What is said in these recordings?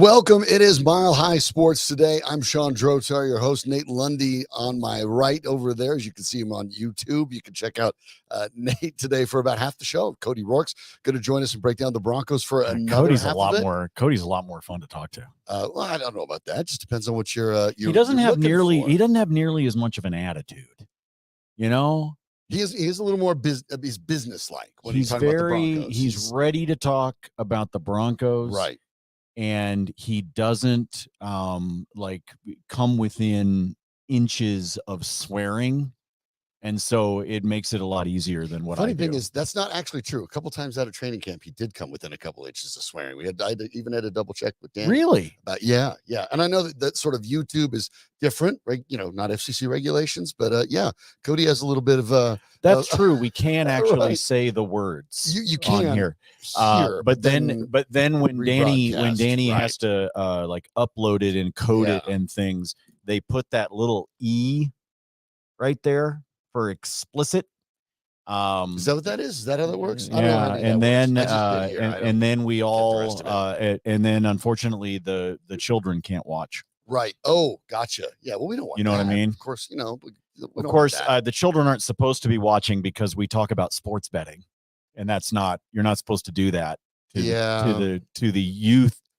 welcome. It is Mile High Sports today. I'm Sean Drotar, your host. Nate Lundy on my right over there. As you can see him on YouTube. You can check out Nate today for about half the show. Cody Roark's going to join us and break down the Broncos for another Cody's half a lot of it. more. Cody's a lot more fun to talk to. Well, I don't know about that. It just depends on what you're he doesn't have nearly. for. He doesn't have nearly as much of an attitude. You know, he is a little more he's business-like when he's talking about the very. Broncos. He's ready to talk about the Broncos, right. And he doesn't like come within inches of swearing, and so it makes it a lot easier than what Funny I do. thing is that's not actually true. A couple times out of training camp, he did come within a couple inches of swearing. I even had a double check with Dan. Really? Yeah. And I know that sort of YouTube is different, right? You know, not FCC regulations, but yeah, Cody has a little bit of that's true. We can actually right. say the words you can on here. But then when Danny right. has to like upload it and code it and things, they put that little E right there for explicit. Is that what that is? Is that how that works? Yeah, and then we all and then unfortunately the children can't watch. Right. Oh, gotcha. Yeah. Well, we don't want you know that. what I mean? Of course, you know. Of course, the children aren't supposed to be watching because we talk about sports betting, and that's not. You're not supposed to do that. To the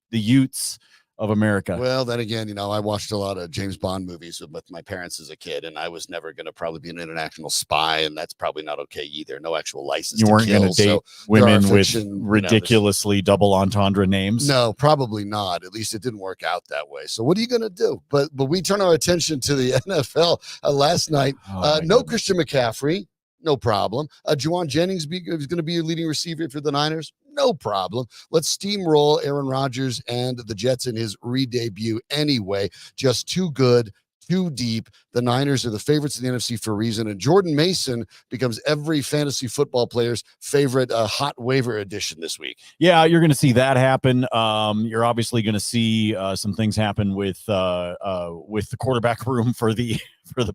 youths of America. Well, then again, you know, I watched a lot of James Bond movies with my parents as a kid, and I was never going to probably be an international spy, and that's probably not okay either. No actual license. You weren't going to date women with ridiculously double entendre names. No, probably not. At least it didn't work out that way. So what are you going to do? But we turn our attention to the NFL last night. No Christian McCaffrey. No problem. Juwan Jennings is going to be a leading receiver for the Niners. No problem. Let's steamroll Aaron Rodgers and the Jets in his re-debut anyway. Just too good, too deep. The Niners are the favorites in the NFC for a reason, and Jordan Mason becomes every fantasy football player's favorite hot waiver addition this week. Yeah, you're going to see that happen. You're obviously going to see some things happen with the quarterback room for the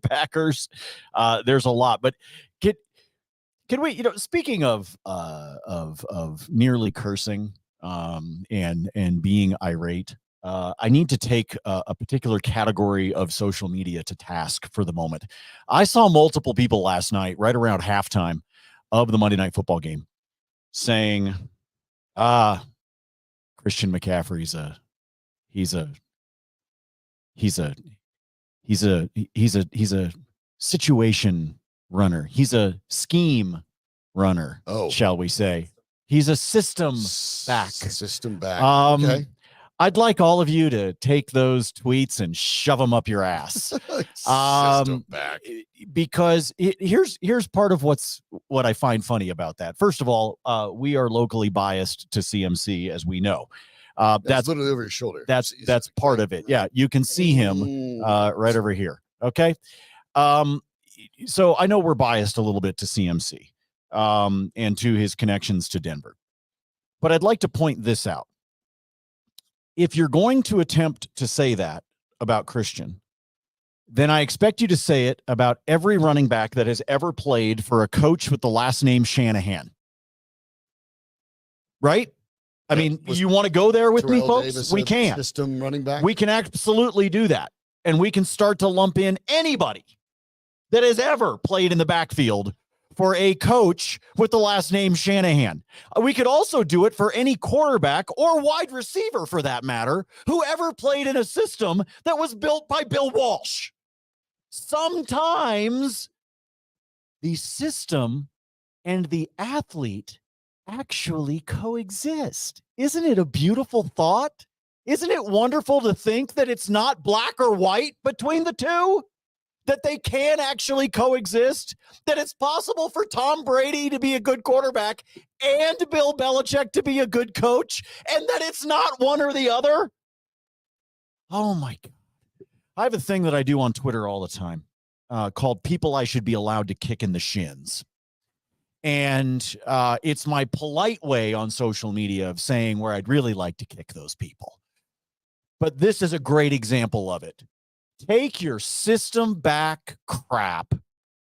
Packers. There's a lot, but can we, speaking of nearly cursing and being irate, I need to take a particular category of social media to task for the moment. I saw multiple people last night, right around halftime of the Monday Night Football game, saying, Christian McCaffrey's he's a situation runner. He's a scheme runner, shall we say. He's a system back. Okay. I'd like all of you to take those tweets and shove them up your ass. System back. Because here's part of what I find funny about that. First of all, we are locally biased to CMC, as we know. That's literally over your shoulder. That's part of it. Yeah, you can see him right over here. Okay. So I know we're biased a little bit to CMC and to his connections to Denver. But I'd like to point this out. If you're going to attempt to say that about Christian, then I expect you to say it about every running back that has ever played for a coach with the last name Shanahan. Right? I mean, you want to go there with me, folks? Davis, we can. System running back. We can absolutely do that. And we can start to lump in anybody that has ever played in the backfield for a coach with the last name Shanahan. We could also do it for any quarterback or wide receiver, for that matter, who ever played in a system that was built by Bill Walsh. Sometimes the system and the athlete actually coexist. Isn't it a beautiful thought? Isn't it wonderful to think that it's not black or white between the two? That they can actually coexist, that it's possible for Tom Brady to be a good quarterback and Bill Belichick to be a good coach, and that it's not one or the other? Oh, my God. I have a thing that I do on Twitter all the time called People I Should Be Allowed to Kick in the Shins. And it's my polite way on social media of saying where I'd really like to kick those people. But this is a great example of it. Take your system back crap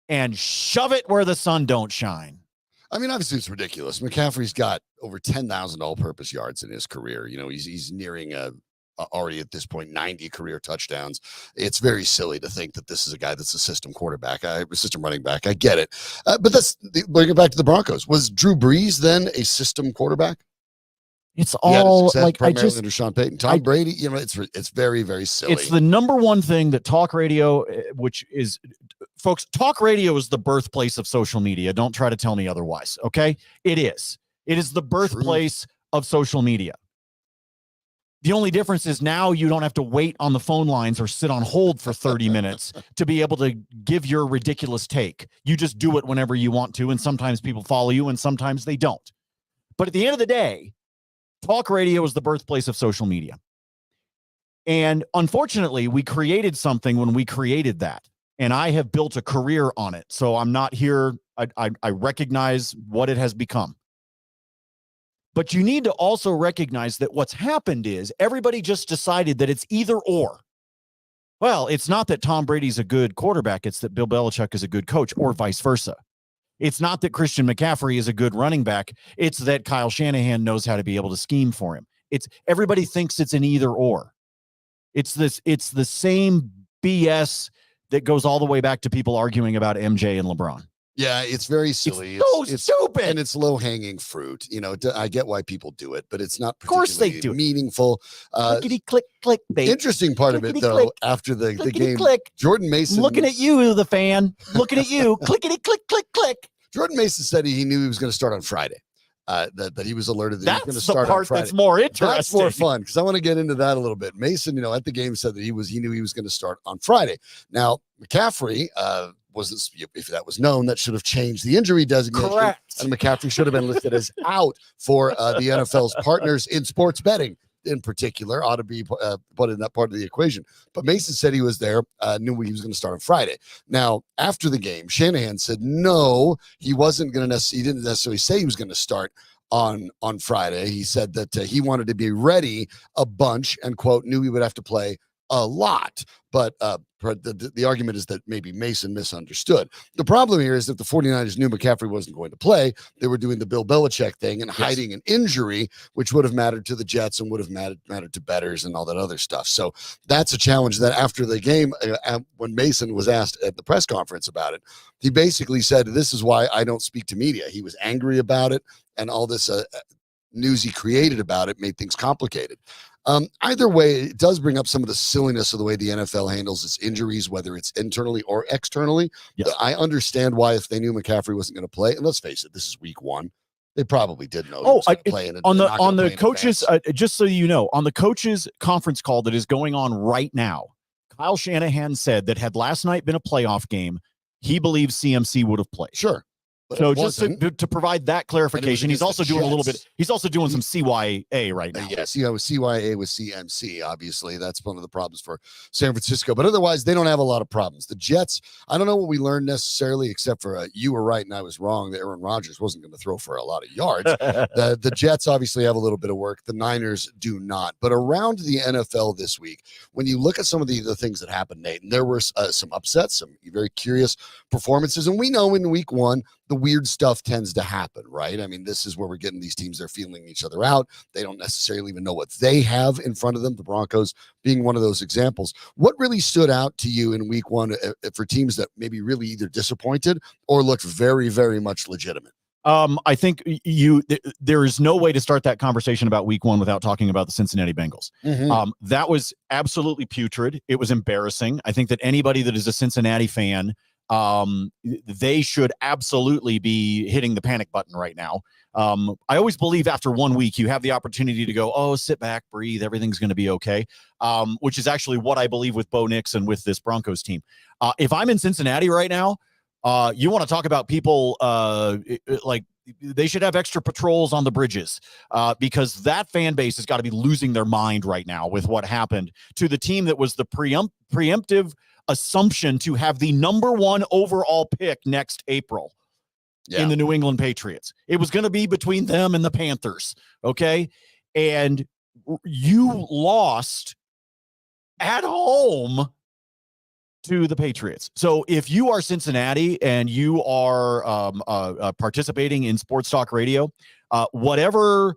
and shove it where the sun don't shine. I mean, obviously it's ridiculous. McCaffrey's got over 10,000 all-purpose yards in his career. You know, he's nearing already at this point 90 career touchdowns. It's very silly to think that this is a guy that's a system quarterback, a system running back. I get it. But bring it back to the Broncos. Was Drew Brees then a system quarterback? It's all like primarily under Sean Payton. Tom Brady, it's very, very silly. It's the number one thing that talk radio, which is, folks, talk radio is the birthplace of social media. Don't try to tell me otherwise. Okay, it is. It is the birthplace of social media. The only difference is now you don't have to wait on the phone lines or sit on hold for 30 minutes to be able to give your ridiculous take. You just do it whenever you want to, and sometimes people follow you and sometimes they don't. But at the end of the day, talk radio is the birthplace of social media. And unfortunately, we created something when we created that. And I have built a career on it. So I'm not here. I recognize what it has become. But you need to also recognize that what's happened is everybody just decided that it's either or. Well, it's not that Tom Brady's a good quarterback. It's that Bill Belichick is a good coach, or vice versa. It's not that Christian McCaffrey is a good running back. It's that Kyle Shanahan knows how to be able to scheme for him. Everybody thinks it's an either or. It's the same BS that goes all the way back to people arguing about MJ and LeBron. Yeah, it's very silly. It's stupid. And it's low-hanging fruit. I get why people do it, but it's not particularly, of course they do, meaningful. Clickety click click, baby. Interesting part of it, though, click, after the game, click. Jordan Mason. Looking at you, the fan. Looking at you. Clickety click click click. Jordan Mason said he knew he was going to start on Friday. That he was alerted that he was going to start on Friday. That's more interesting. That's more fun, because I want to get into that a little bit. Mason, at the game said that he knew he was going to start on Friday. Now, McCaffrey, if that was known, that should have changed the injury designation. Correct. And McCaffrey should have been listed as out for the NFL's partners in sports betting. In particular, ought to be put in that part of the equation. But Mason said he was there, knew he was going to start on Friday. Now, after the game, Shanahan said no, he wasn't going to. He didn't necessarily say he was going to start on Friday. He said that he wanted to be ready a bunch and, quote, knew he would have to play a lot. But the argument is that maybe Mason misunderstood. The problem here is that the 49ers knew McCaffrey wasn't going to play. They were doing the Bill Belichick thing and hiding an injury, which would have mattered to the Jets and would have mattered to bettors and all that other stuff. So that's a challenge that after the game, when Mason was asked at the press conference about it, he basically said, this is why I don't speak to media. He was angry about it, and all this news he created about it made things complicated. Either way, it does bring up some of the silliness of the way the NFL handles its injuries, whether it's internally or externally. Yes. I understand why, if they knew McCaffrey wasn't going to play, and let's face it, this is week one, they probably did know he was going to play. On the coaches, just so you know, on the coaches conference call that is going on right now, Kyle Shanahan said that had last night been a playoff game, he believes CMC would have played. Sure. So just to provide that clarification, he's also doing a little bit. He's also doing some CYA right now. Yes, with CYA with CMC. Obviously, that's one of the problems for San Francisco. But otherwise, they don't have a lot of problems. The Jets, I don't know what we learned necessarily, except for you were right and I was wrong that Aaron Rodgers wasn't going to throw for a lot of yards. The Jets obviously have a little bit of work. The Niners do not. But around the NFL this week, when you look at some of the things that happened, Nate, and there were some upsets, some very curious performances, and we know in week one, the weird stuff tends to happen, right? I mean, this is where we're getting these teams, they're feeling each other out. They don't necessarily even know what they have in front of them, the Broncos being one of those examples. What really stood out to you in week one for teams that maybe really either disappointed or looked very, very much legitimate? I think there is no way to start that conversation about week one without talking about the Cincinnati Bengals. Mm-hmm. That was absolutely putrid. It was embarrassing. I think that anybody that is a Cincinnati fan, they should absolutely be hitting the panic button right now. I always believe after 1 week, you have the opportunity to go, oh, sit back, breathe. Everything's going to be okay. Which is actually what I believe with Bo Nix and with this Broncos team. If I'm in Cincinnati right now, you want to talk about people like they should have extra patrols on the bridges because that fan base has got to be losing their mind right now with what happened to the team that was the preemptive assumption to have the number one overall pick next April in the New England Patriots. It was going to be between them and the Panthers. Okay. And you lost at home to the Patriots. So if you are Cincinnati and you are participating in sports talk radio, whatever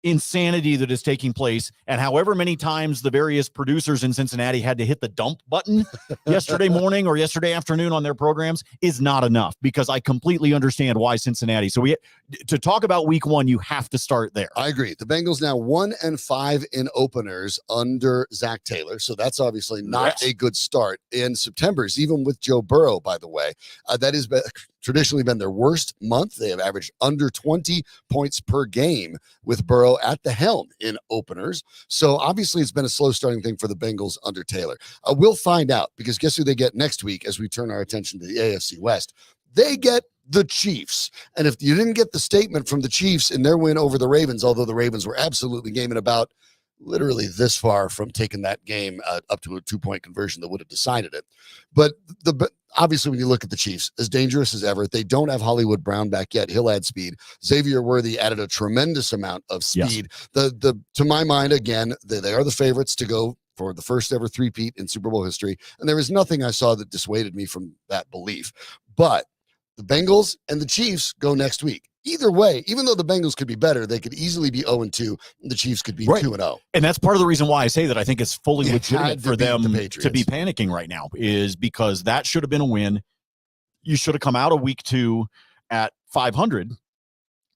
insanity that is taking place, and however many times the various producers in Cincinnati had to hit the dump button yesterday morning or yesterday afternoon on their programs is not enough, because I completely understand why Cincinnati. So to talk about week one, you have to start there. I agree. The Bengals now 1-5 in openers under Zach Taylor. So that's obviously not a good start in September's, even with Joe Burrow, by the way. That has traditionally been their worst month. They have averaged under 20 points per game with Burrow at the helm in openers. So obviously it's been a slow starting thing for the Bengals under Taylor. We'll find out, because guess who they get next week as we turn our attention to the AFC West? They get the Chiefs. And if you didn't get the statement from the Chiefs in their win over the Ravens, although the Ravens were absolutely game and about, literally this far from taking that game up to a 2-point conversion that would have decided it. But obviously, when you look at the Chiefs, as dangerous as ever, they don't have Hollywood Brown back yet. He'll add speed. Xavier Worthy added a tremendous amount of speed. Yes. To my mind, again, they are the favorites to go for the first ever three-peat in Super Bowl history. And there was nothing I saw that dissuaded me from that belief. But the Bengals and the Chiefs go next week. Either way, even though the Bengals could be better, they could easily be 0-2, and the Chiefs could be 2-0. And that's part of the reason why I say that I think it's fully legitimate for them to be panicking right now, is because that should have been a win. You should have come out of week 2 at 500,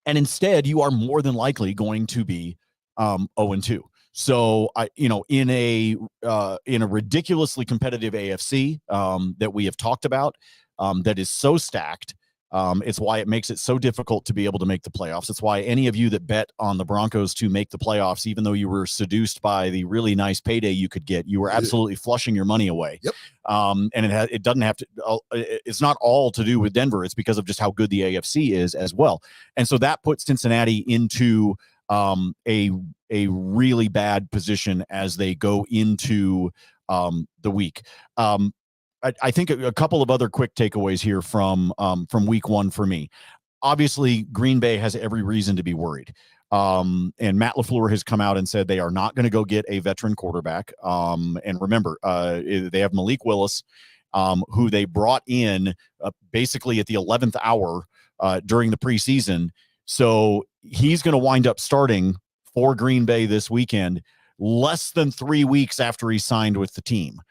and instead you are more than likely going to be 0-2. So in a ridiculously competitive AFC that we have talked about, that is so stacked. It's why it makes it so difficult to be able to make the playoffs. It's why any of you that bet on the Broncos to make the playoffs, even though you were seduced by the really nice payday you could get, you were absolutely flushing your money away. Yep. And it doesn't have to. It's not all to do with Denver. It's because of just how good the AFC is as well. And so that puts Cincinnati into a really bad position as they go into the week. I think a couple of other quick takeaways here from week 1 for me. Obviously, Green Bay has every reason to be worried. And Matt LaFleur has come out and said they are not going to go get a veteran quarterback. And remember, they have Malik Willis, who they brought in basically at the 11th hour during the preseason. So he's going to wind up starting for Green Bay this weekend, less than 3 weeks after he signed with the team.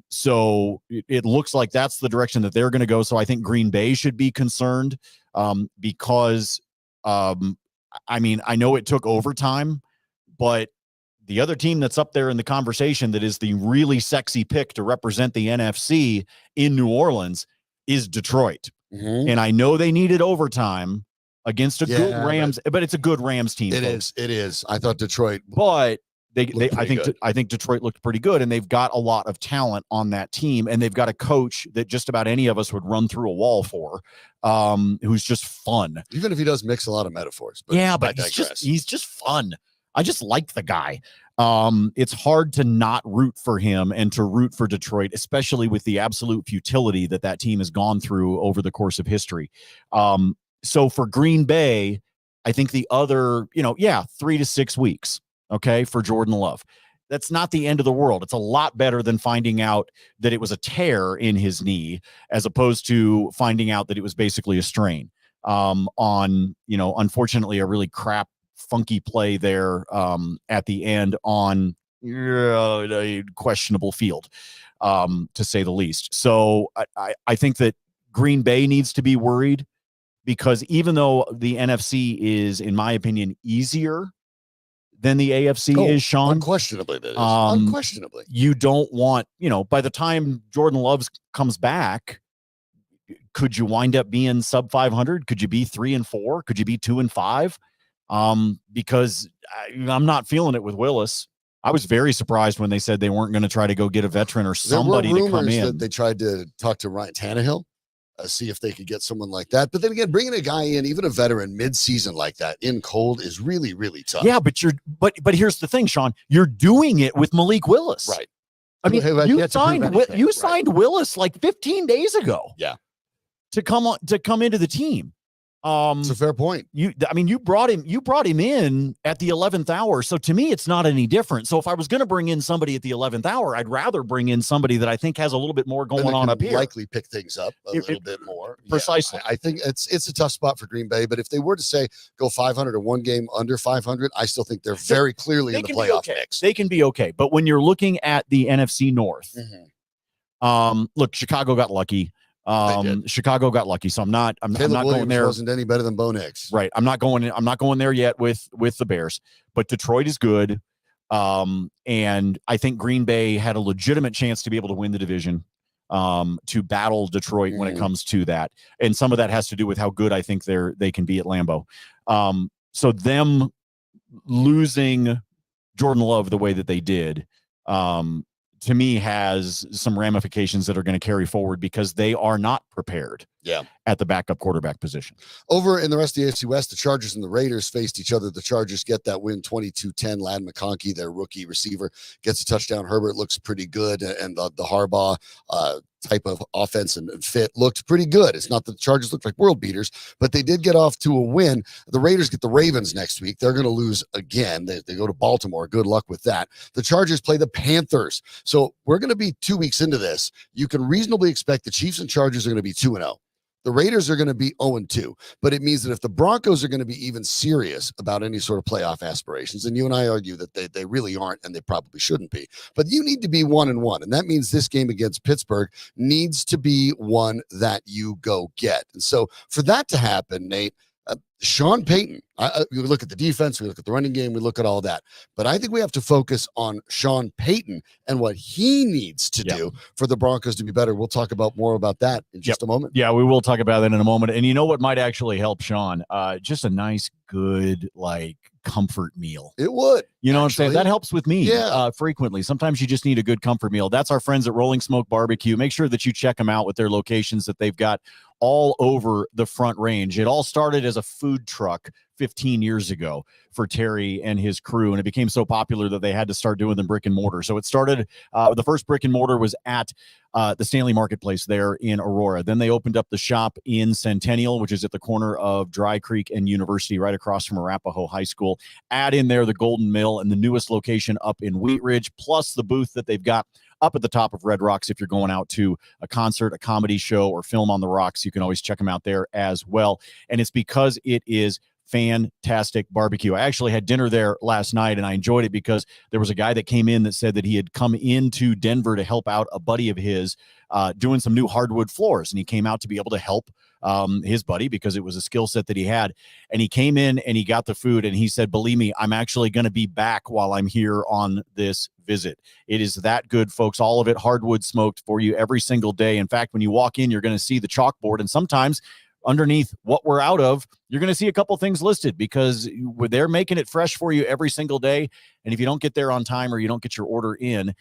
So it looks like that's the direction that they're going to go. So I think Green Bay should be concerned, because, I know it took overtime, but the other team that's up there in the conversation that is the really sexy pick to represent the NFC in New Orleans is Detroit. Mm-hmm. And I know they needed overtime against a good Rams, but it's a good Rams team. It is. I thought Detroit, but I think Detroit looked pretty good, and they've got a lot of talent on that team, and they've got a coach that just about any of us would run through a wall for, who's just fun. Even if he does mix a lot of metaphors. But he's just fun. I just like the guy. It's hard to not root for him and to root for Detroit, especially with the absolute futility that team has gone through over the course of history. So for Green Bay, I think the other, 3 to 6 weeks. Okay, for Jordan Love. That's not the end of the world. It's a lot better than finding out that it was a tear in his knee, as opposed to finding out that it was basically a strain on, unfortunately, a really crap, funky play there at the end on a questionable field, to say the least. So I think that Green Bay needs to be worried, because even though the NFC is, in my opinion, easier than the AFC is, Sean. Unquestionably, that is. Unquestionably. You don't want, by the time Jordan Love comes back, could you wind up being sub 500? Could you be 3-4? Could you be 2-5? Because I'm not feeling it with Willis. I was very surprised when they said they weren't going to try to go get a veteran or somebody to come in. That they tried to talk to Ryan Tannehill. See if they could get someone like that. But then again, bringing a guy in, even a veteran mid-season like that in cold, is really, really tough. Yeah, but here's the thing, Sean, you're doing it with Malik Willis. Right. I mean, you signed Willis like 15 days ago. Yeah. To come into the team. It's a fair point. You brought him in at the 11th hour. So to me, it's not any different. So if I was going to bring in somebody at the 11th hour, I'd rather bring in somebody that I think has a little bit more going on up here. Likely pick things up a little bit more. Precisely. Yeah, I think it's a tough spot for Green Bay, but if they were to say go 500 or one game under 500, I still think they're very clearly in the playoff mix. They can be okay. But when you're looking at the NFC North, look, Chicago got lucky. Chicago got lucky, so I'm not going there. Wasn't any better than Bo Nix, right? I'm not going there yet with the Bears, but Detroit is good, and I think Green Bay had a legitimate chance to be able to win the division, to battle Detroit when it comes to that, and some of that has to do with how good I think they can be at Lambeau. So them losing Jordan Love the way that they did, to me, has some ramifications that are going to carry forward because they are not prepared at the backup quarterback position. Over in the rest of the AFC West, the Chargers and the Raiders faced each other. The Chargers get that win 22-10. Ladd McConkey, their rookie receiver, gets a touchdown. Herbert looks pretty good, and the Harbaugh type of offense and fit looked pretty good. It's not that the Chargers looked like world beaters, but they did get off to a win. The Raiders get the Ravens next week. They're going to lose again. They go to Baltimore. Good luck with that. The Chargers play the Panthers. So we're going to be 2 weeks into this. You can reasonably expect the Chiefs and Chargers are going to be 2-0. The Raiders are going to be 0-2, but it means that if the Broncos are going to be even serious about any sort of playoff aspirations, and you and I argue that they really aren't, and they probably shouldn't be, but you need to be 1-1, and that means this game against Pittsburgh needs to be one that you go get. And so for that to happen, Nate, Sean Payton, we look at the defense, we look at the running game, we look at all that. But I think we have to focus on Sean Payton and what he needs to do for the Broncos to be better. We'll talk about more about that in just a moment. Yeah, we will talk about that in a moment. And you know what might actually help Sean? Just a nice, good, comfort meal. It would. You know what I'm saying? That helps with me frequently. Sometimes you just need a good comfort meal. That's our friends at Rolling Smoke Barbecue. Make sure that you check them out with their locations that they've got all over the Front Range. It all started as a food truck 15 years ago for Terry and his crew, and it became so popular that they had to start doing the brick and mortar. So it started, the first brick and mortar was at the Stanley Marketplace there in Aurora. Then they opened up the shop in Centennial, which is at the corner of Dry Creek and University, right across from Arapahoe High School. Add in there the Golden Mill and the newest location up in Wheat Ridge, plus the booth that they've got up at the top of Red Rocks. If you're going out to a concert, a comedy show, or film on the rocks, you can always check them out there as well. And it's because it is fantastic barbecue. I actually had dinner there last night, and I enjoyed it because there was a guy that came in that said that he had come into Denver to help out a buddy of his doing some new hardwood floors, and he came out to be able to help his buddy because it was a skill set that he had. And he came in and he got the food, and he said, believe me, I'm actually going to be back while I'm here on this visit. It is that good, folks. All of it hardwood smoked for you every single day. In fact, when you walk in, you're going to see the chalkboard, and sometimes underneath what we're out of, you're going to see a couple things listed because they're making it fresh for you every single day. And if you don't get there on time or you don't get your order in,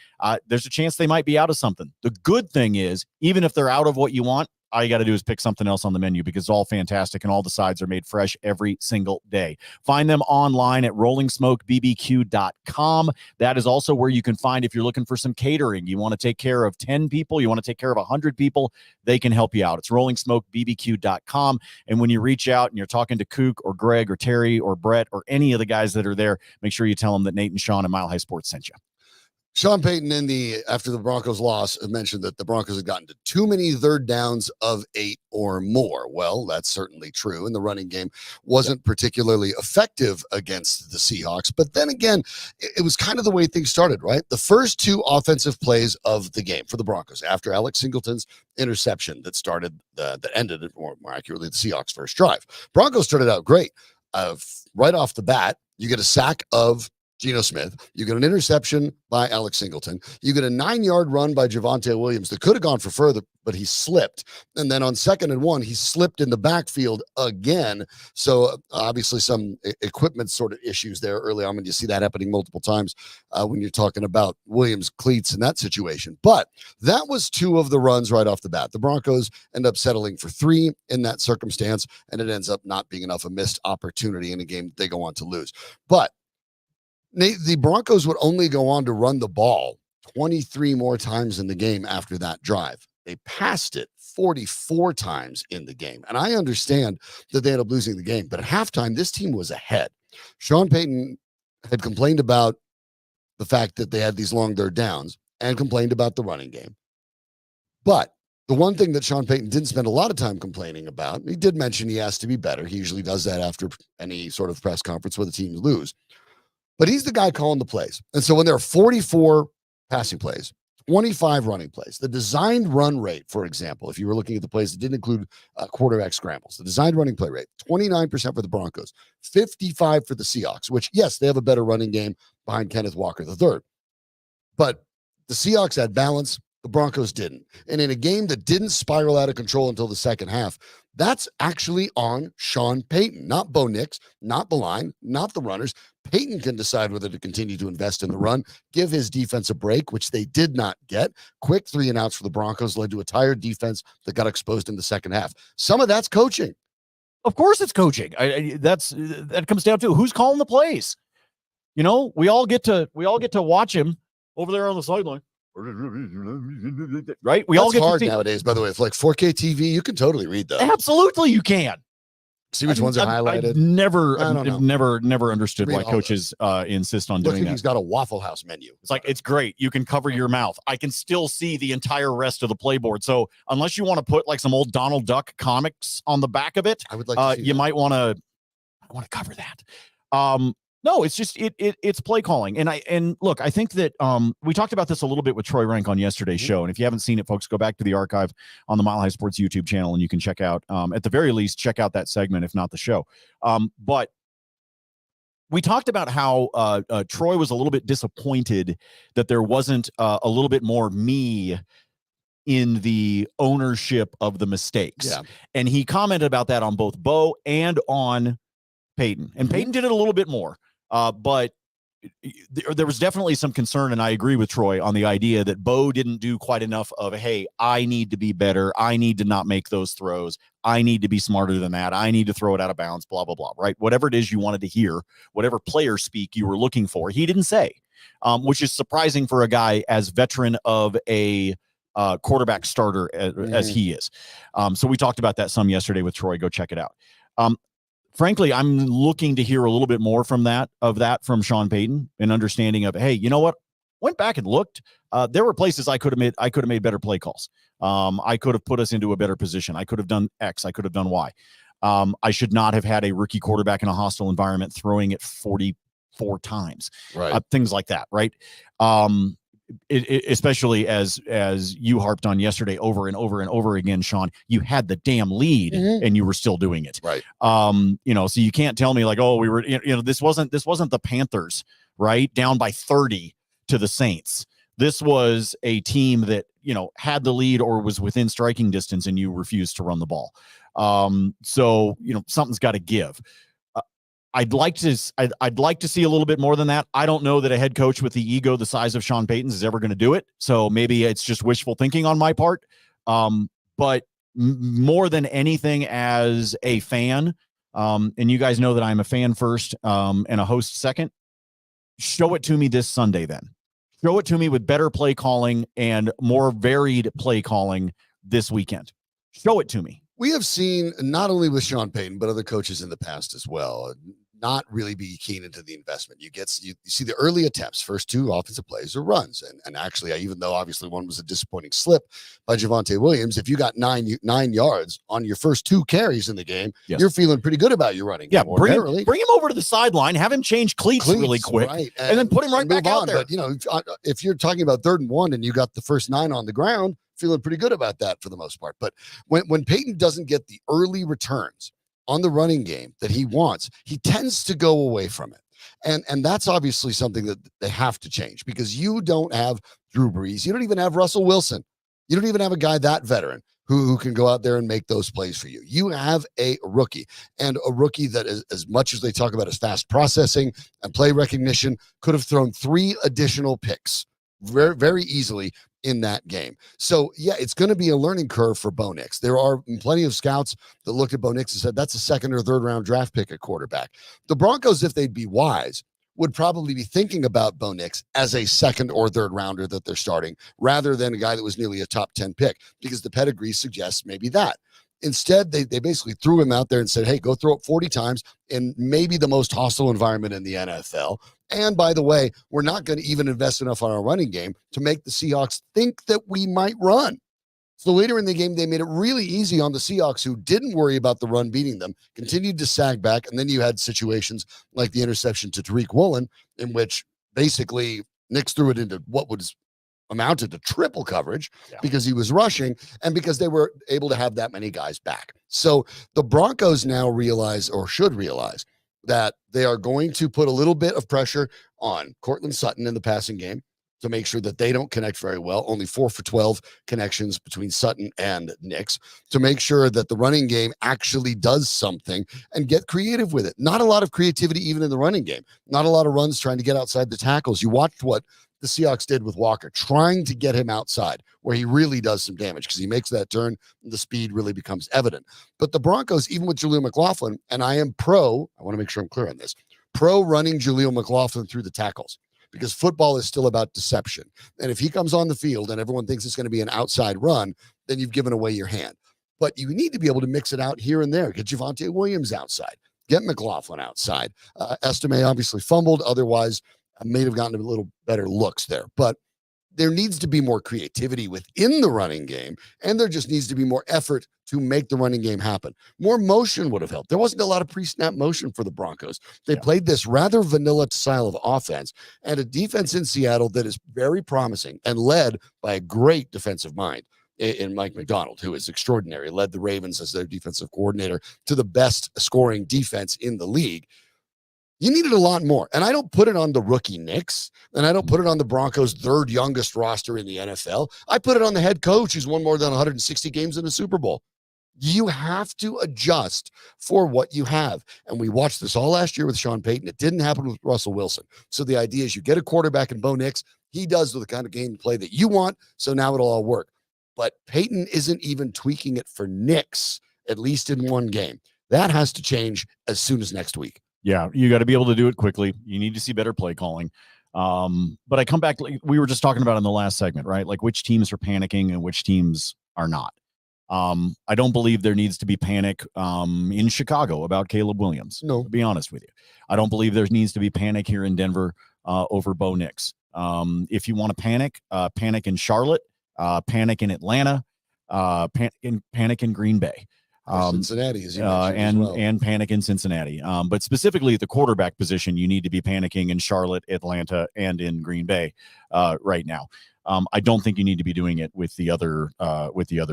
there's a chance they might be out of something. The good thing is, even if they're out of what you want, all you got to do is pick something else on the menu because it's all fantastic and all the sides are made fresh every single day. Find them online at rollingsmokebbq.com. That is also where you can find if you're looking for some catering. You want to take care of 10 people, you want to take care of 100 people, they can help you out. It's rollingsmokebbq.com. And when you reach out and you're talking to Kook or Greg or Terry or Brett or any of the guys that are there, make sure you tell them that Nate and Sean and Mile High Sports sent you. Sean Payton after the Broncos loss mentioned that the Broncos had gotten to too many third downs of 8 or more. Well, that's certainly true. And the running game wasn't particularly effective against the Seahawks. But then again, it was kind of the way things started, right? The first 2 offensive plays of the game for the Broncos after Alex Singleton's interception that ended, more accurately, the Seahawks' first drive. Broncos started out great. Right off the bat, you get a sack of Geno Smith. You get an interception by Alex Singleton. You get a 9-yard run by Javonte Williams that could have gone for further, but he slipped. And then on 2nd and 1, he slipped in the backfield again. So obviously some equipment sort of issues there early on when you see that happening multiple times when you're talking about Williams cleats in that situation. But that was 2 of the runs right off the bat. The Broncos end up settling for 3 in that circumstance, and it ends up not being enough, a missed opportunity in a game they go on to lose. But Nate, the Broncos would only go on to run the ball 23 more times in the game after that drive. They passed it 44 times in the game. And I understand that they ended up losing the game, but at halftime, this team was ahead. Sean Payton had complained about the fact that they had these long third downs and complained about the running game. But the one thing that Sean Payton didn't spend a lot of time complaining about, he did mention he has to be better. He usually does that after any sort of press conference where the teams lose. But he's the guy calling the plays. And so when there are 44 passing plays, 25 running plays, the designed run rate, for example, if you were looking at the plays that didn't include quarterback scrambles, the designed running play rate, 29% for the Broncos, 55 for the Seahawks, which, yes, they have a better running game behind Kenneth Walker III. But the Seahawks had balance. The Broncos didn't. And in a game that didn't spiral out of control until the second half, that's actually on Sean Payton, not Bo Nix, not the line, not the runners. Payton can decide whether to continue to invest in the run, give his defense a break, which they did not get. Quick 3-and-outs for the Broncos led to a tired defense that got exposed in the second half. Some of that's coaching. Of course it's coaching. That comes down to who's calling the plays. You know, we all get to watch him over there on the sideline. Right? That's all get hard nowadays, by the way. It's like 4K TV. You can totally read those. Absolutely, you can. See which ones are highlighted. I've never understood why coaches insist on doing that. He's got a Waffle House menu. It's like, it's great. You can cover your mouth. I can still see the entire rest of the playboard. So unless you want to put like some old Donald Duck comics on the back of it, I would like to see you might want to cover that. No, it's just it's play calling. And look, I think that we talked about this a little bit with Troy Rank on yesterday's show. And if you haven't seen it, folks, go back to the archive on the Mile High Sports YouTube channel and you can check out, at the very least, check out that segment, if not the show. But we talked about how Troy was a little bit disappointed that there wasn't a little bit more me in the ownership of the mistakes. Yeah. And he commented about that on both Bo and on Payton. And Payton did it a little bit more. But there was definitely some concern, and I agree with Troy on the idea that Bo didn't do quite enough of, hey, I need to be better. I need to not make those throws. I need to be smarter than that. I need to throw it out of bounds, blah, blah, blah, right? Whatever it is you wanted to hear, whatever player speak you were looking for, he didn't say, which is surprising for a guy as veteran of a quarterback starter as he is. So we talked about that some yesterday with Troy. Go check it out. Frankly, I'm looking to hear a little bit more from from Sean Payton, an understanding of, hey, you know what? Went back and looked. There were places I could have made better play calls. I could have put us into a better position. I could have done X. I could have done Y. I should not have had a rookie quarterback in a hostile environment throwing it 44 times. Right. Things like that. Right. Especially as you harped on yesterday over and over and over again, Sean, you had the damn lead and you were still doing it. Right. So you can't tell me like, oh, we were, this wasn't the Panthers, right? Down by 30 to the Saints. This was a team that, had the lead or was within striking distance and you refused to run the ball. So something's got to give. I'd like to see a little bit more than that. I don't know that a head coach with the ego the size of Sean Payton's is ever going to do it. So maybe it's just wishful thinking on my part. But more than anything, as a fan, and you guys know that I'm a fan first and a host second, show it to me this Sunday then. Show it to me with better play calling and more varied play calling this weekend. Show it to me. We have seen, not only with Sean Payton, but other coaches in the past as well, not really be keen into the investment. You see the early attempts, first two offensive plays or runs. And actually, even though obviously one was a disappointing slip by Javonte Williams, if you got nine yards on your first two carries in the game, you're feeling pretty good about your running. Yeah, bring him over to the sideline, have him change cleats really quick, right, and then put him right back out there. But, if you're talking about 3rd and 1 and you got the first 9 on the ground, feeling pretty good about that for the most part. But when Payton doesn't get the early returns on the running game that he wants, he tends to go away from it. And that's obviously something that they have to change, because you don't have Drew Brees. You don't even have Russell Wilson. You don't even have a guy that veteran who can go out there and make those plays for you. You have a rookie, and a rookie that is, as much as they talk about his fast processing and play recognition, could have thrown 3 additional picks very, very easily in that game. So yeah, it's going to be a learning curve for Bo Nix. There are plenty of scouts that looked at Bo Nix and said that's a 2nd or 3rd round draft pick at quarterback. The Broncos, if they'd be wise, would probably be thinking about Bo Nix as a second or third rounder that they're starting rather than a guy that was nearly a top 10 pick, because the pedigree suggests maybe that. Instead, they basically threw him out there and said, hey, go throw it 40 times in maybe the most hostile environment in the NFL. And by the way, we're not going to even invest enough on our running game to make the Seahawks think that we might run. So later in the game, they made it really easy on the Seahawks, who didn't worry about the run beating them, continued to sag back. And then you had situations like the interception to Tariq Woolen, in which basically Nix threw it into what was amounted to triple coverage because he was rushing and because they were able to have that many guys back. So the Broncos now realize, or should realize, that they are going to put a little bit of pressure on Cortland Sutton in the passing game to make sure that they don't connect very well. Only 4 for 12 connections between Sutton and Nix, to make sure that the running game actually does something and get creative with it. Not a lot of creativity even in the running game. Not a lot of runs trying to get outside the tackles. You watched what the Seahawks did with Walker, trying to get him outside where he really does some damage because he makes that turn and the speed really becomes evident. But the Broncos, even with Jaleel McLaughlin, and I want to make sure I'm clear on this, pro running Jaleel McLaughlin through the tackles, because football is still about deception. And if he comes on the field and everyone thinks it's going to be an outside run, then you've given away your hand. But you need to be able to mix it out here and there. Get Javonte Williams outside. Get McLaughlin outside. Estime obviously fumbled. Otherwise, I may have gotten a little better looks there. But there needs to be more creativity within the running game, and there just needs to be more effort to make the running game happen. More motion would have helped. There wasn't a lot of pre-snap motion for the Broncos. They played this rather vanilla style of offense and a defense in Seattle that is very promising and led by a great defensive mind in Mike McDonald, who is extraordinary, led the Ravens as their defensive coordinator to the best scoring defense in the league. You needed a lot more. And I don't put it on the rookie Nix, and I don't put it on the Broncos' third youngest roster in the NFL. I put it on the head coach who's won more than 160 games in a Super Bowl. You have to adjust for what you have. And we watched this all last year with Sean Payton. It didn't happen with Russell Wilson. So the idea is you get a quarterback in Bo Nix. He does the kind of game play that you want. So now it'll all work. But Payton isn't even tweaking it for Nix, at least in one game. That has to change as soon as next week. Yeah, you got to be able to do it quickly. You need to see better play calling. But I come back, like we were just talking about in the last segment, right? Like which teams are panicking and which teams are not. I don't believe there needs to be panic in Chicago about Caleb Williams. No, to be honest with you. I don't believe there needs to be panic here in Denver over Bo Nix. If you want to panic, panic in Charlotte, panic in Atlanta, panic in Green Bay. Cincinnati, as you mentioned, and panic in Cincinnati. But specifically at the quarterback position, you need to be panicking in Charlotte, Atlanta, and in Green Bay right now. I don't think you need to be doing it with the other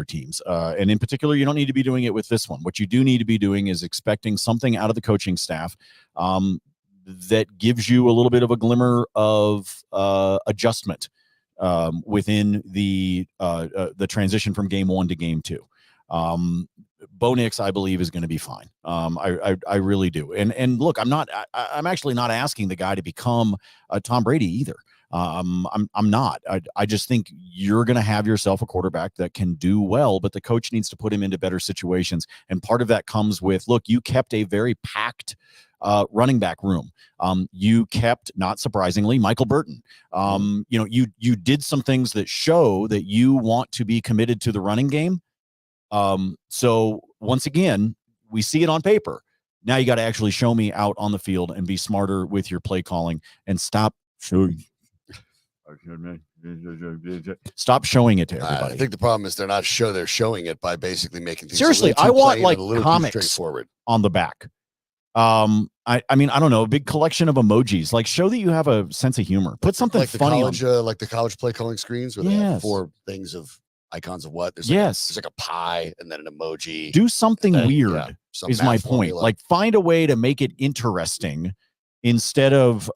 teams, and in particular, you don't need to be doing it with this one. What you do need to be doing is expecting something out of the coaching staff that gives you a little bit of a glimmer of adjustment within the transition from game one to game two. Bo Nix, I believe, is going to be fine. I really do. And look, I'm actually not asking the guy to become Tom Brady either. I'm not. I just think you're going to have yourself a quarterback that can do well, but the coach needs to put him into better situations. And part of that comes with, look, you kept a very packed running back room. You kept, not surprisingly, Michael Burton. You did some things that show that you want to be committed to the running game. So once again, we see it on paper. Now you got to actually show me out on the field and be smarter with your play calling and stop showing it to everybody. I think the problem is they're showing it by basically making things seriously. I want like comics straightforward on the back. I mean, I don't know, a big collection of emojis. Like, show that you have a sense of humor. Put something like funny on like the college play calling screens where they have 4 things of icons of what. There's like a pie and then an emoji. Do something weird is my point. Like, find a way to make it interesting instead of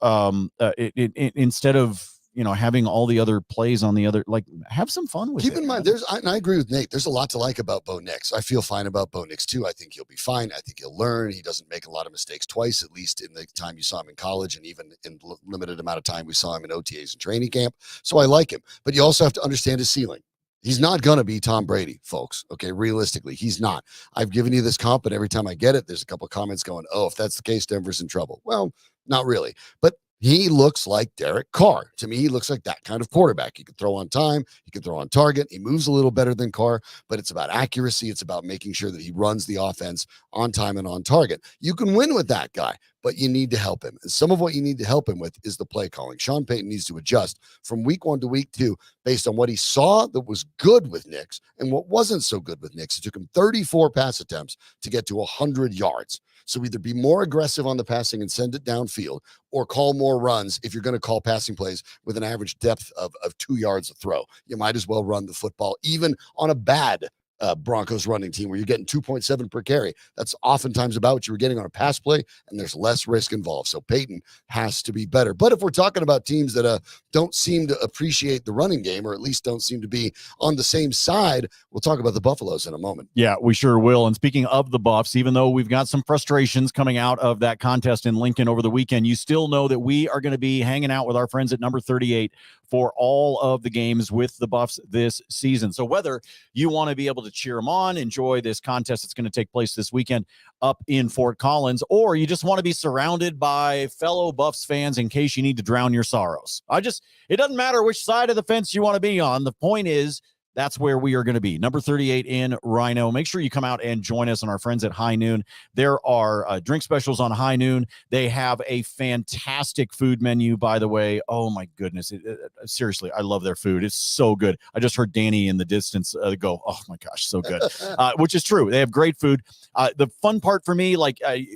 having all the other plays on the other. Like, have some fun with it. Keep in mind, I agree with Nate. There's a lot to like about Bo Nix. I feel fine about Bo Nix too. I think he'll be fine. I think he'll learn. He doesn't make a lot of mistakes twice, at least in the time you saw him in college, and even in limited amount of time we saw him in OTAs and training camp. So I like him, but you also have to understand his ceiling. He's not going to be Tom Brady, folks. Okay, realistically, he's not. I've given you this comp, but every time I get it, there's a couple of comments going, oh, if that's the case, Denver's in trouble. Well, not really. But He looks like Derek Carr. To me, he looks like that kind of quarterback. He can throw on time. He can throw on target. He moves a little better than Carr, but it's about accuracy. It's about making sure that he runs the offense on time and on target. You can win with that guy, but you need to help him. And some of what you need to help him with is the play calling. Sean Payton needs to adjust from week 1 to week 2 based on what he saw that was good with Knicks and what wasn't so good with Knicks. It took him 34 pass attempts to get to 100 yards. So either be more aggressive on the passing and send it downfield, or call more runs if you're going to call passing plays with an average depth of 2 yards a throw. You might as well run the football, even on a bad Broncos running team where you're getting 2.7 per carry. That's oftentimes about what you were getting on a pass play, and there's less risk involved. So Payton has to be better. But if we're talking about teams that don't seem to appreciate the running game, or at least don't seem to be on the same side, we'll talk about the Buffaloes in a moment. Yeah, we sure will. And speaking of the Buffs, even though we've got some frustrations coming out of that contest in Lincoln over the weekend, you still know that we are going to be hanging out with our friends at number 38 for all of the games with the Buffs this season. So whether you want to be able to cheer them on, enjoy this contest that's going to take place this weekend up in Fort Collins, or you just want to be surrounded by fellow Buffs fans in case you need to drown your sorrows. It doesn't matter which side of the fence you want to be on. The point is, that's where we are going to be. Number 38 in Rhino. Make sure you come out and join us and our friends at High Noon. There are drink specials on High Noon. They have a fantastic food menu, by the way. Oh, my goodness. Seriously, I love their food. It's so good. I just heard Danny in the distance go, oh, my gosh, so good, which is true. They have great food. The fun part for me,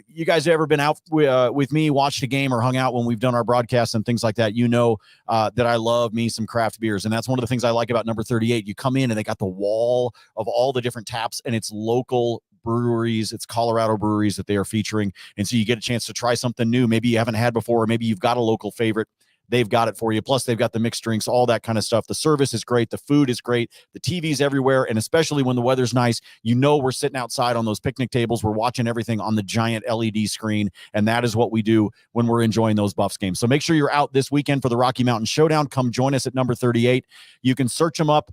you guys ever been out with me, watched a game, or hung out when we've done our broadcasts and things like that, you know that I love me some craft beers. And that's one of the things I like about number 38. You come in and they got the wall of all the different taps, and it's local breweries. It's Colorado breweries that they are featuring. And so you get a chance to try something new. Maybe you haven't had before, or maybe you've got a local favorite. They've got it for you. Plus, they've got the mixed drinks, all that kind of stuff. The service is great. The food is great. The TV's everywhere. And especially when the weather's nice, we're sitting outside on those picnic tables. We're watching everything on the giant LED screen. And that is what we do when we're enjoying those Buffs games. So make sure you're out this weekend for the Rocky Mountain Showdown. Come join us at number 38. You can search them up.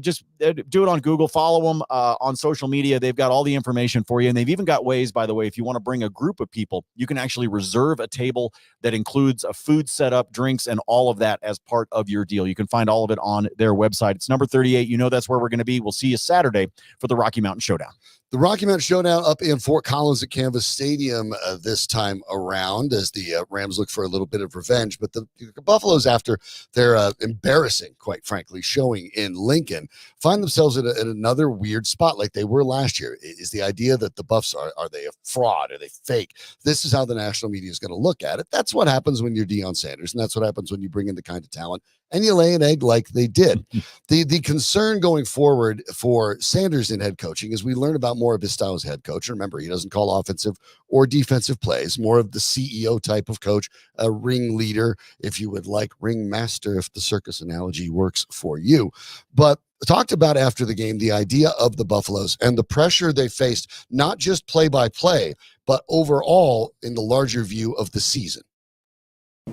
Just do it on Google. Follow them on social media. They've got all the information for you. And they've even got ways, by the way, if you want to bring a group of people, you can actually reserve a table that includes a food setup, drinks, and all of that as part of your deal. You can find all of it on their website. It's number 38. That's where we're going to be. We'll see you Saturday for the Rocky Mountain Showdown. The Rocky Mountain Showdown up in Fort Collins at Canvas Stadium this time around, as the Rams look for a little bit of revenge. But the Buffaloes, after their embarrassing, quite frankly, showing in Lincoln, find themselves at another weird spot like they were last year. Is the idea that the Buffs, are they a fraud? Are they fake? This is how the national media is going to look at it. That's what happens when you're Deion Sanders, and that's what happens when you bring in the kind of talent and you lay an egg like they did. The concern going forward for Sanders in head coaching is we learn about more of his style as head coach. Remember, he doesn't call offensive or defensive plays, more of the CEO type of coach, a ring leader, if you would like, ring master, if the circus analogy works for you. But talked about after the game, the idea of the Buffaloes and the pressure they faced, not just play by play, but overall in the larger view of the season.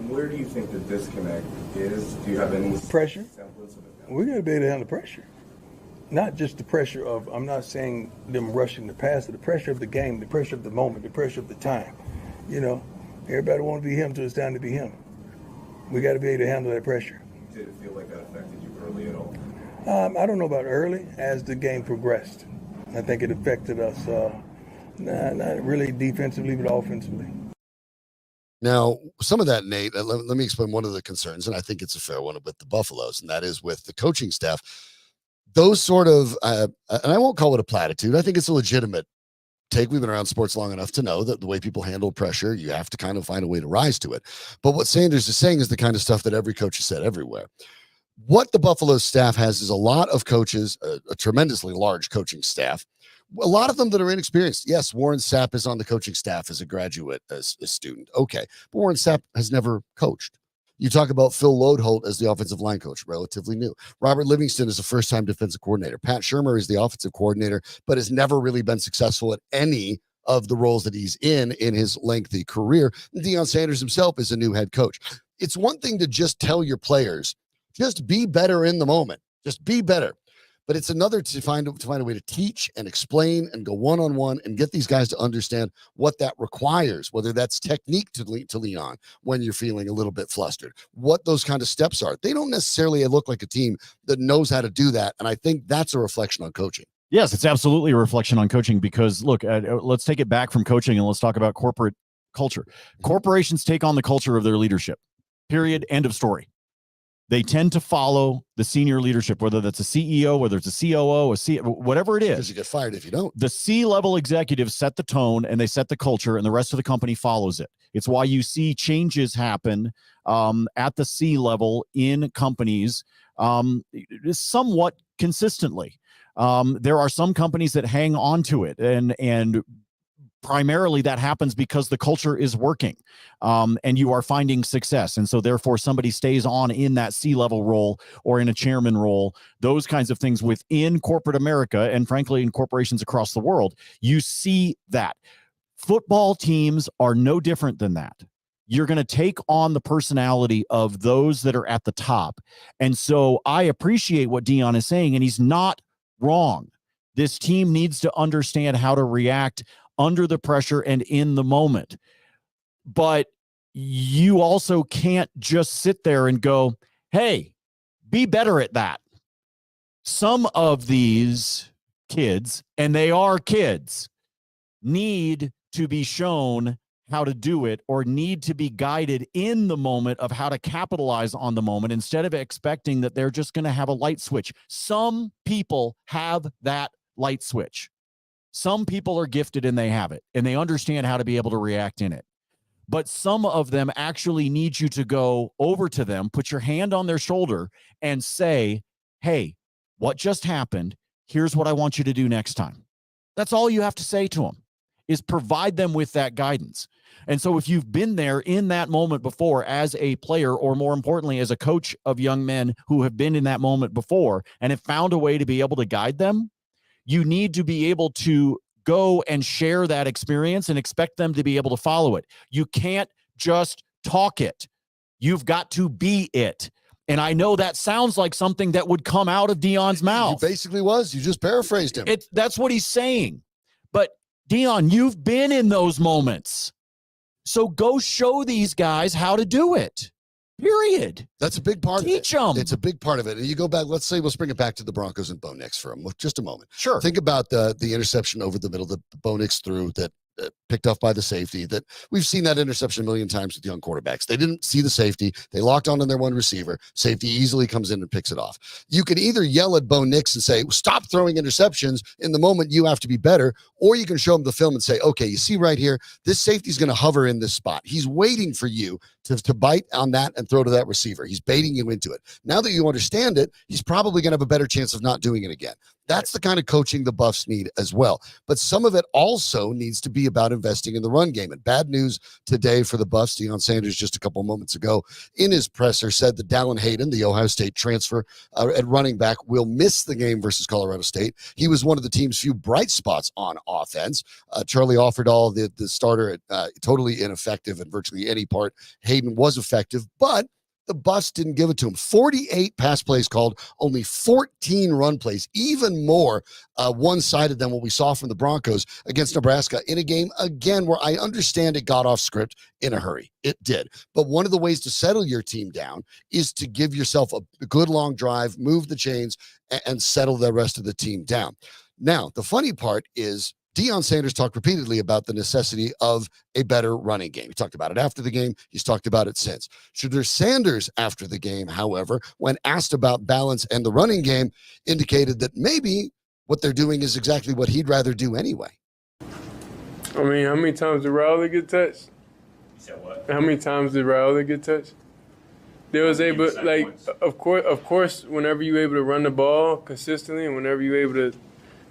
Where do you think the disconnect is? Do you have any pressure? semblance of it? We got to be able to handle pressure. Not just the pressure of, I'm not saying them rushing the passer, the pressure of the game, the pressure of the moment, the pressure of the time. Everybody wants to be him till it's time to be him. We got to be able to handle that pressure. Did it feel like that affected you early at all? I don't know about early. As the game progressed, I think it affected us, not really defensively, but offensively. Now, some of that, Nate, let me explain one of the concerns, and I think it's a fair one with the Buffaloes, and that is with the coaching staff. Those sort of, and I won't call it a platitude, I think it's a legitimate take. We've been around sports long enough to know that the way people handle pressure, you have to kind of find a way to rise to it. But what Sanders is saying is the kind of stuff that every coach has said everywhere. What the Buffalo staff has is a lot of coaches, a tremendously large coaching staff, a lot of them that are inexperienced. Yes, Warren Sapp is on the coaching staff as a graduate, as a student. Okay, but Warren Sapp has never coached. You talk about Phil Lodeholt as the offensive line coach, relatively new. Robert Livingston is a first-time defensive coordinator. Pat Shurmur is the offensive coordinator, but has never really been successful at any of the roles that he's in his lengthy career. Deion Sanders himself is a new head coach. It's one thing to just tell your players, just be better in the moment. Just be better. but it's another to find a way to teach and explain and go one-on-one and get these guys to understand what that requires, whether that's technique to lean on when you're feeling a little bit flustered, what those kind of steps are. They don't necessarily look like a team that knows how to do that, and I think that's a reflection on coaching. Yes, it's absolutely a reflection on coaching because, look, let's take it back from coaching and let's talk about corporate culture. Corporations take on the culture of their leadership, period, end of story. They tend to follow the senior leadership, whether that's a CEO, whether it's a COO, whatever it is. Because you get fired if you don't. The C-level executives set the tone and they set the culture, and the rest of the company follows it. It's why you see changes happen at the C-level in companies somewhat consistently. There are some companies that hang on to it, and primarily that happens because the culture is working and you are finding success. And so therefore somebody stays on in that C-level role or in a chairman role, those kinds of things within corporate America and frankly in corporations across the world. You see that. Football teams are no different than that. You're going to take on the personality of those that are at the top. And so I appreciate what Deion is saying, and he's not wrong. This team needs to understand how to react under the pressure and in the moment. But you also can't just sit there and go, hey, be better at that. Some of these kids, and they are kids, need to be shown how to do it or need to be guided in the moment of how to capitalize on the moment instead of expecting that they're just going to have a light switch. Some people have that light switch. Some people are gifted and they have it, and they understand how to be able to react in it. But some of them actually need you to go over to them, put your hand on their shoulder, and say, hey, what just happened? Here's what I want you to do next time. That's all you have to say to them, is provide them with that guidance. And so if you've been there in that moment before as a player, or more importantly, as a coach of young men who have been in that moment before and have found a way to be able to guide them, you need to be able to go and share that experience and expect them to be able to follow it. You can't just talk it. You've got to be it. And I know that sounds like something that would come out of Deion's mouth. He basically was. You just paraphrased him. That's what he's saying. But Deion, you've been in those moments. So go show these guys how to do it. Period. That's a big part of it. Teach them. It's a big part of it. And you go back, let's say, let's bring it back to the Broncos and Bo Nix for just a moment. Sure. Think about the interception over the middle that Bo Nix threw that picked off by the safety. That we've seen that interception a million times with young quarterbacks. They didn't see the safety. They locked on their one receiver. Safety easily comes in and picks it off. You can either yell at Bo Nix and say, stop throwing interceptions. In the moment, you have to be better. Or you can show him the film and say, okay, you see right here, this safety's going to hover in this spot. He's waiting for you to bite on that and throw to that receiver. He's baiting you into it. Now that you understand it, he's probably going to have a better chance of not doing it again. That's the kind of coaching the Buffs need as well. But some of it also needs to be about investing in the run game. And bad news today for the Buffs. Deion Sanders just a couple moments ago in his presser said that Dallin Hayden, the Ohio State transfer at running back, will miss the game versus Colorado State. He was one of the team's few bright spots on offense. Charlie Offerdahl, the starter, totally ineffective in virtually any part. Hayden was effective, but the Buffs didn't give it to him. 48 pass plays called, only 14 run plays, even more one-sided than what we saw from the Broncos against Nebraska in a game, again, where I understand it got off script in a hurry. It did. But one of the ways to settle your team down is to give yourself a good long drive, move the chains, and settle the rest of the team down. Now, the funny part is Deion Sanders talked repeatedly about the necessity of a better running game. He talked about it after the game. He's talked about it since. Shedeur Sanders, after the game, however, when asked about balance and the running game, indicated that maybe what they're doing is exactly what he'd rather do anyway. I mean, how many times did Raul get touched? You said what? How many times did Raul get touched? There was able, like, of course, whenever you're able to run the ball consistently and whenever you're able to,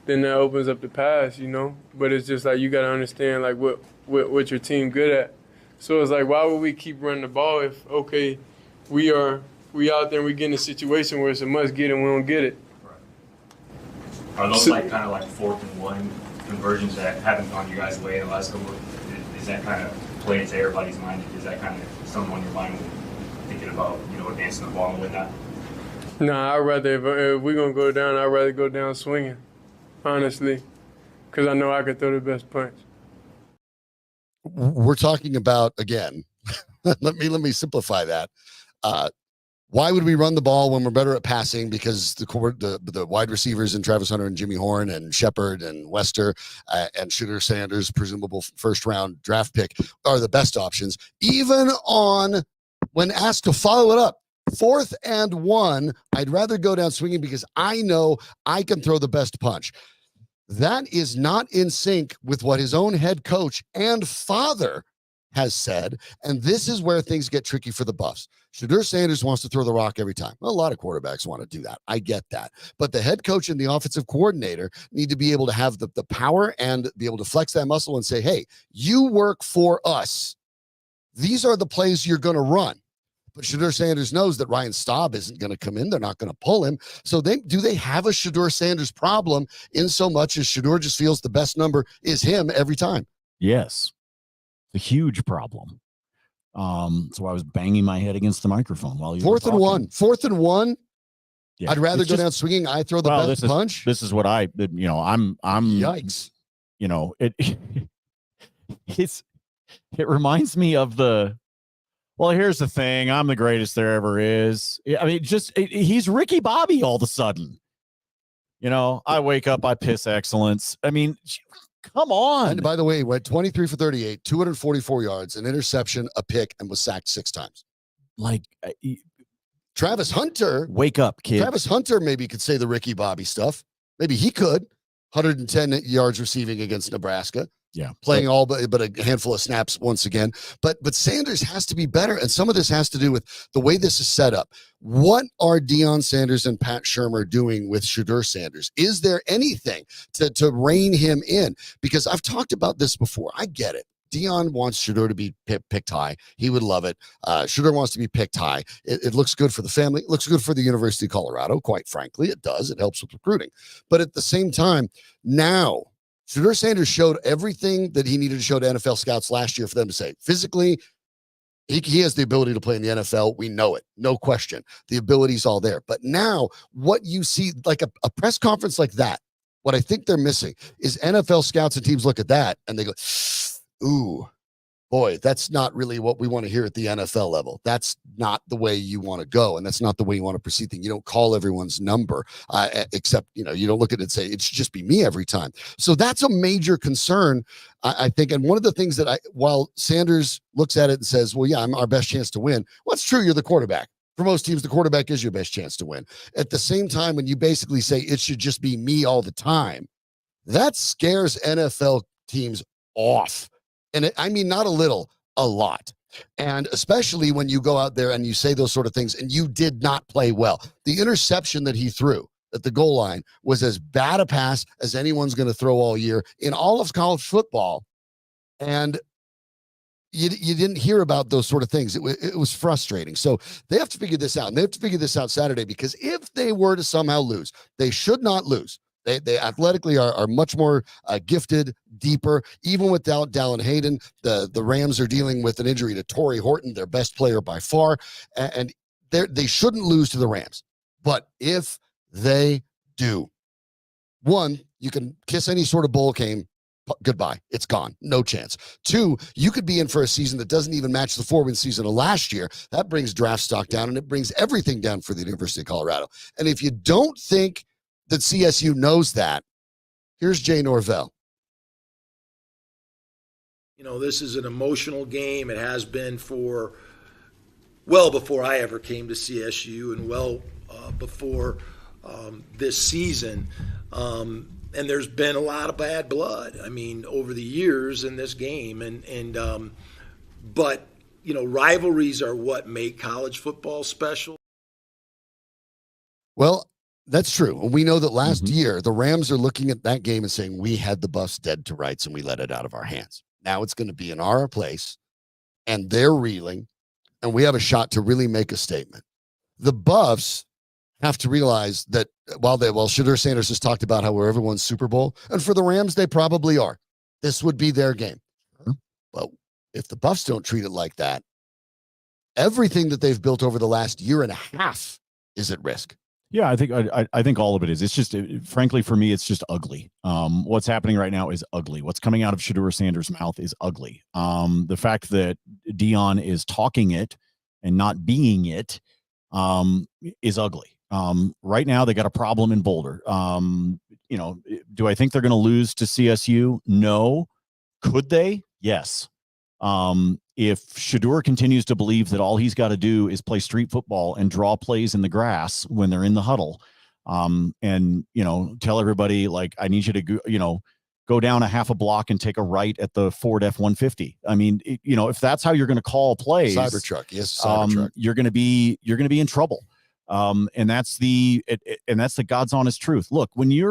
then that opens up the pass, you know? But it's just like you got to understand, like, what your team good at. So it's like, why would we keep running the ball if, okay, we out there and we get in a situation where it's a must get and we don't get it? Right. Are those kind of like 4th and 1 conversions that haven't gone your guys' way in the last couple is that kind of play into everybody's mind? Is that kind of something on your mind thinking about, advancing the ball and whatnot? Nah, I'd rather, if we're going to go down, I'd rather go down swinging, honestly, because I know I could throw the best punch. We're talking about, again, let me simplify that. Why would we run the ball when we're better at passing? Because the wide receivers and Travis Hunter and Jimmy Horn and Shepard and Wester and Shedeur Sanders, presumable first-round draft pick, are the best options. Even on when asked to follow it up, 4th and 1, I'd rather go down swinging because I know I can throw the best punch. That is not in sync with what his own head coach and father has said, and this is where things get tricky for the Buffs. Shedeur Sanders wants to throw the rock every time. Well, a lot of quarterbacks want to do that. I get that. But the head coach and the offensive coordinator need to be able to have the power and be able to flex that muscle and say, hey, you work for us. These are the plays you're going to run. But Shedeur Sanders knows that Ryan Staub isn't going to come in. They're not going to pull him. So do they have a Shedeur Sanders problem in so much as Shedeur just feels the best number is him every time? Yes. It's a huge problem. So I was banging my head against the microphone while you 4th and 1. 4th and 1. Yeah. I'd rather go down swinging. I throw the best punch. This is what I'm Yikes. It reminds me of well, here's the thing. I'm the greatest there ever is. I mean, he's Ricky Bobby all of a sudden. I wake up, I piss excellence. I mean, come on. And by the way, he went 23 for 38, 244 yards, an interception, a pick, and was sacked 6 times. Like, Travis Hunter. Wake up, kid. Travis Hunter maybe could say the Ricky Bobby stuff. Maybe he could. 110 yards receiving against Nebraska. Yeah. Playing but a handful of snaps once again. But Sanders has to be better. And some of this has to do with the way this is set up. What are Deion Sanders and Pat Shurmur doing with Shedeur Sanders? Is there anything to rein him in? Because I've talked about this before. I get it. Deion wants Shedeur to be picked high. He would love it. Shedeur wants to be picked high. It looks good for the family. It looks good for the University of Colorado. Quite frankly, it does. It helps with recruiting. But at the same time, now, Shedeur Sanders showed everything that he needed to show to NFL scouts last year for them to say, physically, he has the ability to play in the NFL. We know it. No question. The ability's all there. But now what you see, like a press conference like that, what I think they're missing is NFL scouts and teams look at that and they go, ooh, boy, that's not really what we want to hear at the NFL level. That's not the way you want to go. And that's not the way you want to proceed things. You don't call everyone's number, except, you don't look at it and say, it should just be me every time. So that's a major concern, I think. And one of the things that while Sanders looks at it and says, well, yeah, I'm our best chance to win. Well, it's true. You're the quarterback. For most teams, the quarterback is your best chance to win. At the same time, when you basically say it should just be me all the time, that scares NFL teams off. And I mean, not a little, a lot. And especially when you go out there and you say those sort of things and you did not play well. The interception that he threw at the goal line was as bad a pass as anyone's going to throw all year in all of college football. And you didn't hear about those sort of things. It was frustrating. So they have to figure this out. And they have to figure this out Saturday, because if they were to somehow lose, they should not lose. They athletically are much more gifted, deeper. Even without Dallin Hayden, the Rams are dealing with an injury to Torrey Horton, their best player by far, and they shouldn't lose to the Rams. But if they do, one, you can kiss any sort of bowl game goodbye. It's gone. No chance. 2, you could be in for a season that doesn't even match the 4-win season of last year. That brings draft stock down, and it brings everything down for the University of Colorado. And if you don't think that CSU knows that, here's Jay Norvell. This is an emotional game. It has been for well before I ever came to CSU, and well before this season. And there's been a lot of bad blood, over the years in this game. But rivalries are what make college football special. Well, that's true. We know that last year, the Rams are looking at that game and saying, we had the Buffs dead to rights and we let it out of our hands. Now it's going to be in our place, and they're reeling, and we have a shot to really make a statement. The Buffs have to realize that while Shedeur Sanders has talked about how we're everyone's Super Bowl, and for the Rams, they probably are. This would be their game. But if the Buffs don't treat it like that, everything that they've built over the last year and a half is at risk. Yeah, I think all of it is. It's just, frankly, for me, it's just ugly. What's happening right now is ugly. What's coming out of Shedeur Sanders' mouth is ugly. The fact that Deion is talking it and not being it is ugly. Right now, they got a problem in Boulder. Do I think they're going to lose to CSU? No. Could they? Yes. If Shedeur continues to believe that all he's got to do is play street football and draw plays in the grass when they're in the huddle, and tell everybody, like, I need you to go down a half a block and take a right at the Ford F-150. I mean, if that's how you're going to call plays, Cybertruck, yes, Cybertruck, you're going to be in trouble. And that's the God's honest truth. Look, we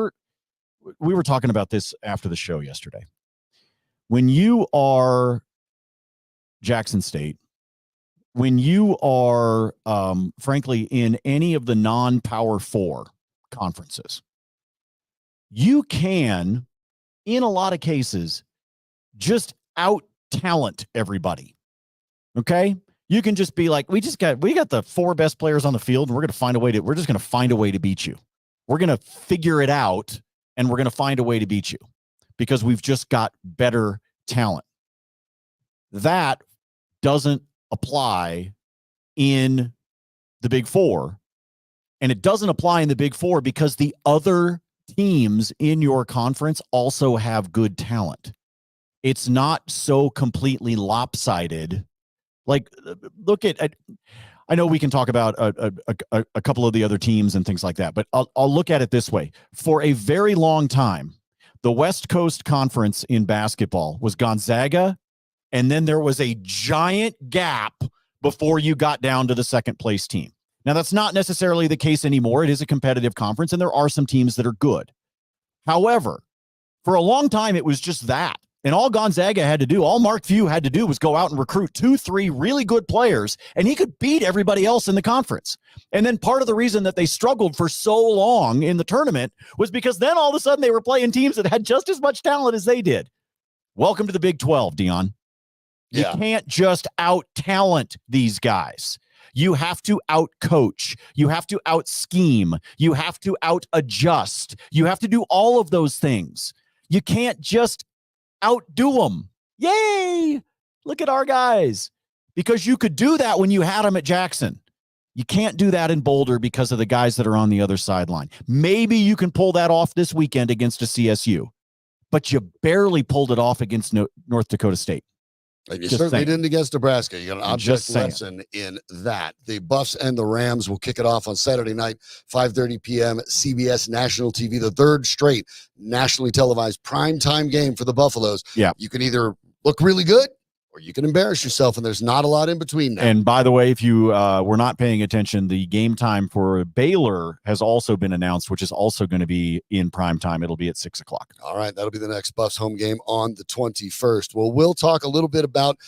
were talking about this after the show yesterday. When you are Jackson State, when you are, frankly, in any of the non-Power 4 conferences, you can, in a lot of cases, just out-talent everybody. Okay? You can just be like, we got the 4 best players on the field, and we're just going to find a way to beat you. We're going to figure it out, and we're going to find a way to beat you because we've just got better talent. That doesn't apply in the Big Four. And it doesn't apply in the Big Four because the other teams in your conference also have good talent. It's not so completely lopsided. Like, look at I know we can talk about a couple of the other teams and things like that, but I'll look at it this way. For a very long time, the West Coast Conference in basketball was Gonzaga, and then there was a giant gap before you got down to the second place team. Now, that's not necessarily the case anymore. It is a competitive conference, and there are some teams that are good. However, for a long time, it was just that. And all Gonzaga had to do, all Mark Few had to do was go out and recruit 2-3 really good players, and he could beat everybody else in the conference. And then part of the reason that they struggled for so long in the tournament was because then all of a sudden they were playing teams that had just as much talent as they did. Welcome to the Big 12, Deion. You can't just out-talent these guys. You have to out-coach. You have to out-scheme. You have to out-adjust. You have to do all of those things. You can't just outdo them. Yay! Look at our guys. Because you could do that when you had them at Jackson. You can't do that in Boulder because of the guys that are on the other sideline. Maybe you can pull that off this weekend against a CSU, but you barely pulled it off against North Dakota State. And you certainly didn't against Nebraska. You got an object lesson in that. The Buffs and the Rams will kick it off on Saturday night, 5:30 p.m. CBS National TV, the third straight nationally televised primetime game for the Buffaloes. Yeah. You can either look really good or you can embarrass yourself, and there's not a lot in between now. And by the way, if you were not paying attention, the game time for Baylor has also been announced, which is also going to be in prime time. It'll be at 6 o'clock. All right, that'll be the next Buffs home game on the 21st. Well, we'll talk a little bit about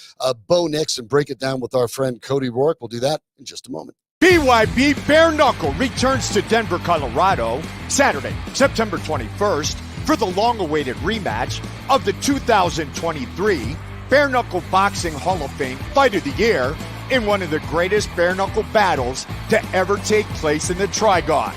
Bo Nix and break it down with our friend Cody Roark. We'll do that in just a moment. BYB Bare Knuckle returns to Denver, Colorado, Saturday, September 21st, for the long-awaited rematch of the 2023 Bare Knuckle Boxing Hall of Fame Fight of the Year in one of the greatest bare knuckle battles to ever take place in the Trigon.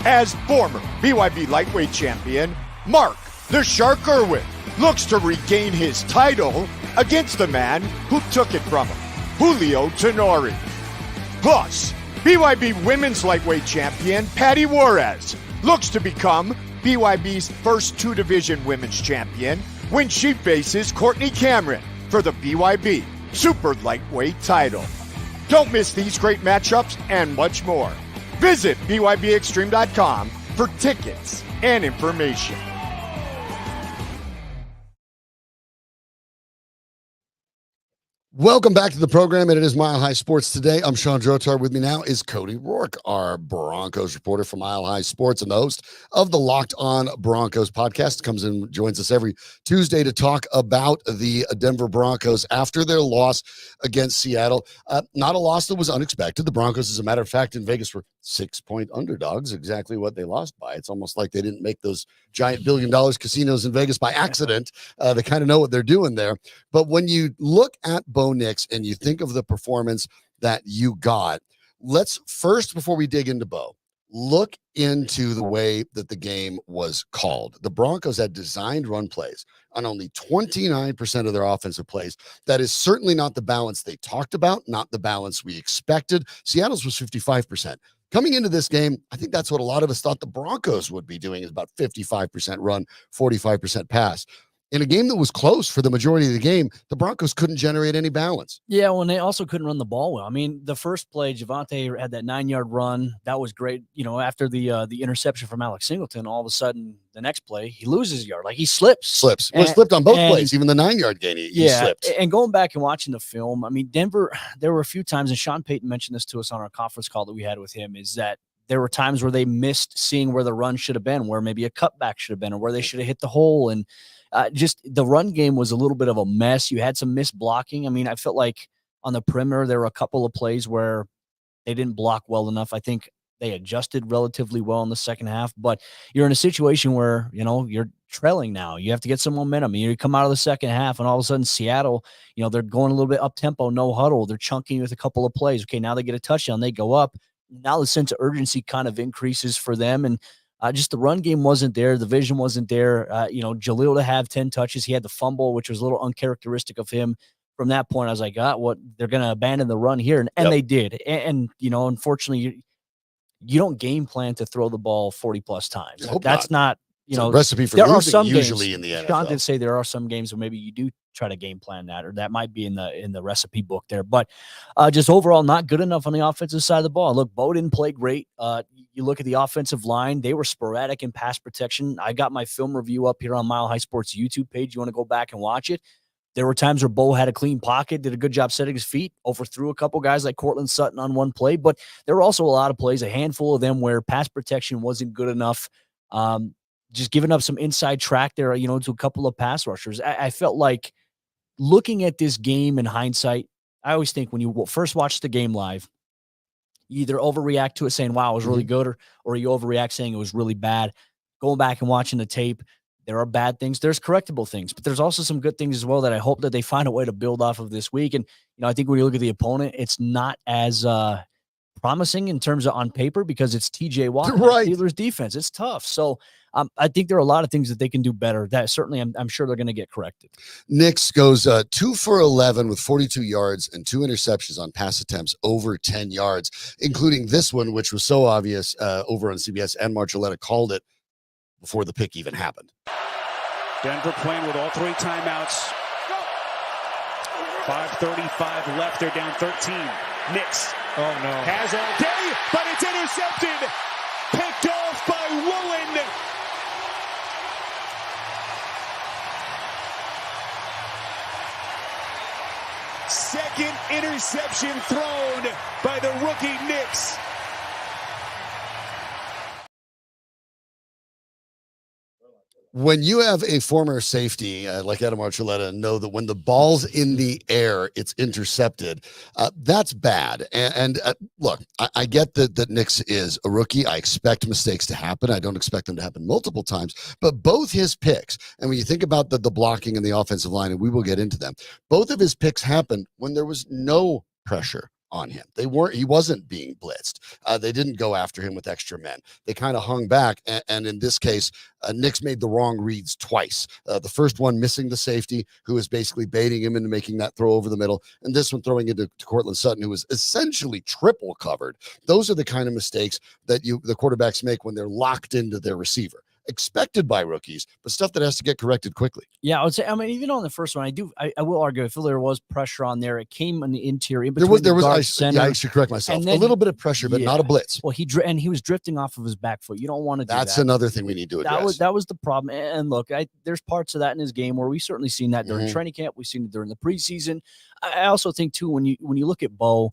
As former BYB lightweight champion, Mark the Shark Irwin looks to regain his title against the man who took it from him, Julio Tenori. Plus, BYB women's lightweight champion Patty Juarez looks to become BYB's first two-division women's champion when she faces Courtney Cameron for the BYB Super Lightweight title. Don't miss these great matchups and much more. Visit BYBExtreme.com for tickets and information. Welcome back to the program, and it is Mile High Sports today. I'm Sean Drotar. With me now is Cody Roark, our Broncos reporter for Mile High Sports and the host of the Locked On Broncos podcast. Comes in, joins us every Tuesday to talk about the Denver Broncos after their loss against Seattle. Not a loss that was unexpected. The Broncos, as a matter of fact, in Vegas were 6-point underdogs, exactly what they lost by. It's almost like they didn't make those giant $1 billion casinos in Vegas by accident. They kind of know what they're doing there. But when you look at Bo Nix and you think of the performance that you got, let's first, before we dig into Bo, look into the way that the game was called. The Broncos had designed run plays on only 29% of their offensive plays. That is certainly not the balance they talked about, not the balance we expected. Seattle's was 55%. Coming into this game, I think that's what a lot of us thought the Broncos would be doing, is about 55% run, 45% pass. In a game that was close for the majority of the game, the Broncos couldn't generate any balance. Yeah, well, and they also couldn't run the ball well. I mean, the first play, Javonte had that 9-yard run. That was great. You know, after the interception from Alex Singleton, all of a sudden, the next play, he loses a yard. Like, he slips. Well, slipped on both plays. Even the 9-yard gain, he slipped. And going back and watching the film, I mean, Denver, there were a few times, and Sean Payton mentioned this to us on our conference call that we had with him, is that there were times where they missed seeing where the run should have been, where maybe a cutback should have been, or where they should have hit the hole. And just the run game was a little bit of a mess. You had some missed blocking. I mean, I felt like on the perimeter, there were a couple of plays where they didn't block well enough. I think they adjusted relatively well in the second half, but you're in a situation where, you know, you're trailing now. You have to get some momentum. You come out of the second half, and all of a sudden Seattle, you know, they're going a little bit up tempo, no huddle. They're chunking with a couple of plays. Okay, now they get a touchdown. They go up. Now the sense of urgency kind of increases for them, and just the run game wasn't there. The vision wasn't there. You know, Jaleel to have 10 touches. He had the fumble, which was a little uncharacteristic of him. From that point, I was like, what? They're going to abandon the run here. And they did. And, you know, unfortunately, you don't game plan to throw the ball 40-plus times. That's not, you know, recipe for losing usually in the NFL. Sean did say there are some games where maybe you do try to game plan that, or that might be in the recipe book there. But just overall, not good enough on the offensive side of the ball. Look, Bo didn't play great. You look at the offensive line; they were sporadic in pass protection. I got my film review up here on Mile High Sports YouTube page. You want to go back and watch it? There were times where Bo had a clean pocket, did a good job setting his feet, overthrew a couple guys like Cortland Sutton on one play. But there were also a lot of plays, a handful of them, where pass protection wasn't good enough. Just giving up some inside track there, you know, to a couple of pass rushers. I felt like, looking at this game in hindsight, I always think when you first watch the game live, you either overreact to it saying, wow, it was really good, or you overreact saying it was really bad. Going back and watching the tape, there are bad things. There's correctable things, but there's also some good things as well that I hope that they find a way to build off of this week. And, you know, I think when you look at the opponent, it's not as promising in terms of on paper, because it's TJ Watt, right. Steelers defense. It's tough. So I think there are a lot of things that they can do better that certainly I'm sure they're going to get corrected. Nix goes 2 for 11 with 42 yards and 2 interceptions on pass attempts over 10 yards, including this one, which was so obvious over on CBS, and Marcelletta called it before the pick even happened. Denver playing with all 3 timeouts. 5:35 left. They're down 13. Nix. Oh, no. Has all day, but it's intercepted. Picked off by Woolen. Second interception thrown by the rookie Nix. When you have a former safety like Adam Archuleta, know that when the ball's in the air, it's intercepted. That's bad. And look, I get that Nix is a rookie. I expect mistakes to happen. I don't expect them to happen multiple times. But both his picks, and when you think about the blocking in the offensive line, and we will get into them, both of his picks happened when there was no pressure on him. He wasn't being blitzed. They didn't go after him with extra men. They kind of hung back. And in this case, Nix made the wrong reads twice. The first one missing the safety, who was basically baiting him into making that throw over the middle. And this one throwing into Cortland Sutton, who was essentially triple covered. Those are the kind of mistakes that the quarterbacks make when they're locked into their receiver. Expected by rookies, but stuff that has to get corrected quickly. Yeah, I would say, I mean, even on the first one, I will argue, I feel there was pressure on there. It came on the interior. There was I should correct myself. A little bit of pressure, but not a blitz. Well, he was drifting off of his back foot. You don't want to do that. That's another thing we need to address. That was the problem. And look, there's parts of that in his game where we've certainly seen that during training camp. We've seen it during the preseason. I also think too, when you look at Bo,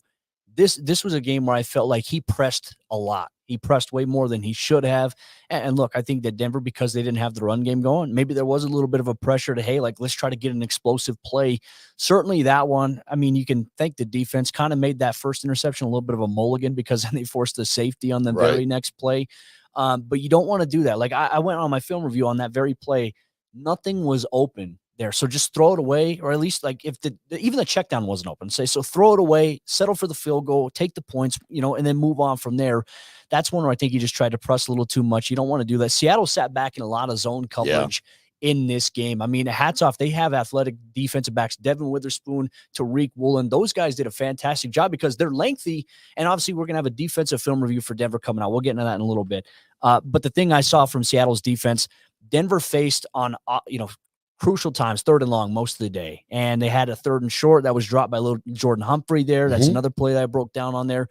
this was a game where I felt like he pressed a lot. He pressed way more than he should have. And look, I think that Denver, because they didn't have the run game going, maybe there was a little bit of a pressure to, hey, like, let's try to get an explosive play. Certainly that one, I mean, you can thank the defense, kind of made that first interception a little bit of a mulligan, because then they forced the safety on the very next play. But you don't want to do that. Like I went on my film review on that very play. Nothing was open there. So just throw it away, or at least like if even the check down wasn't open, say, so throw it away, settle for the field goal, take the points, and then move on from there. That's one where I think you just tried to press a little too much. You don't want to do that. Seattle sat back in a lot of zone coverage in this game. I mean, hats off. They have athletic defensive backs, Devin Witherspoon, Tariq Woolen. Those guys did a fantastic job because they're lengthy. And obviously we're going to have a defensive film review for Denver coming out. We'll get into that in a little bit. But the thing I saw from Seattle's defense, Denver faced on, crucial times, 3rd and long most of the day. And they had a 3rd and short that was dropped by little Jordan Humphrey there. That's another play that I broke down on there.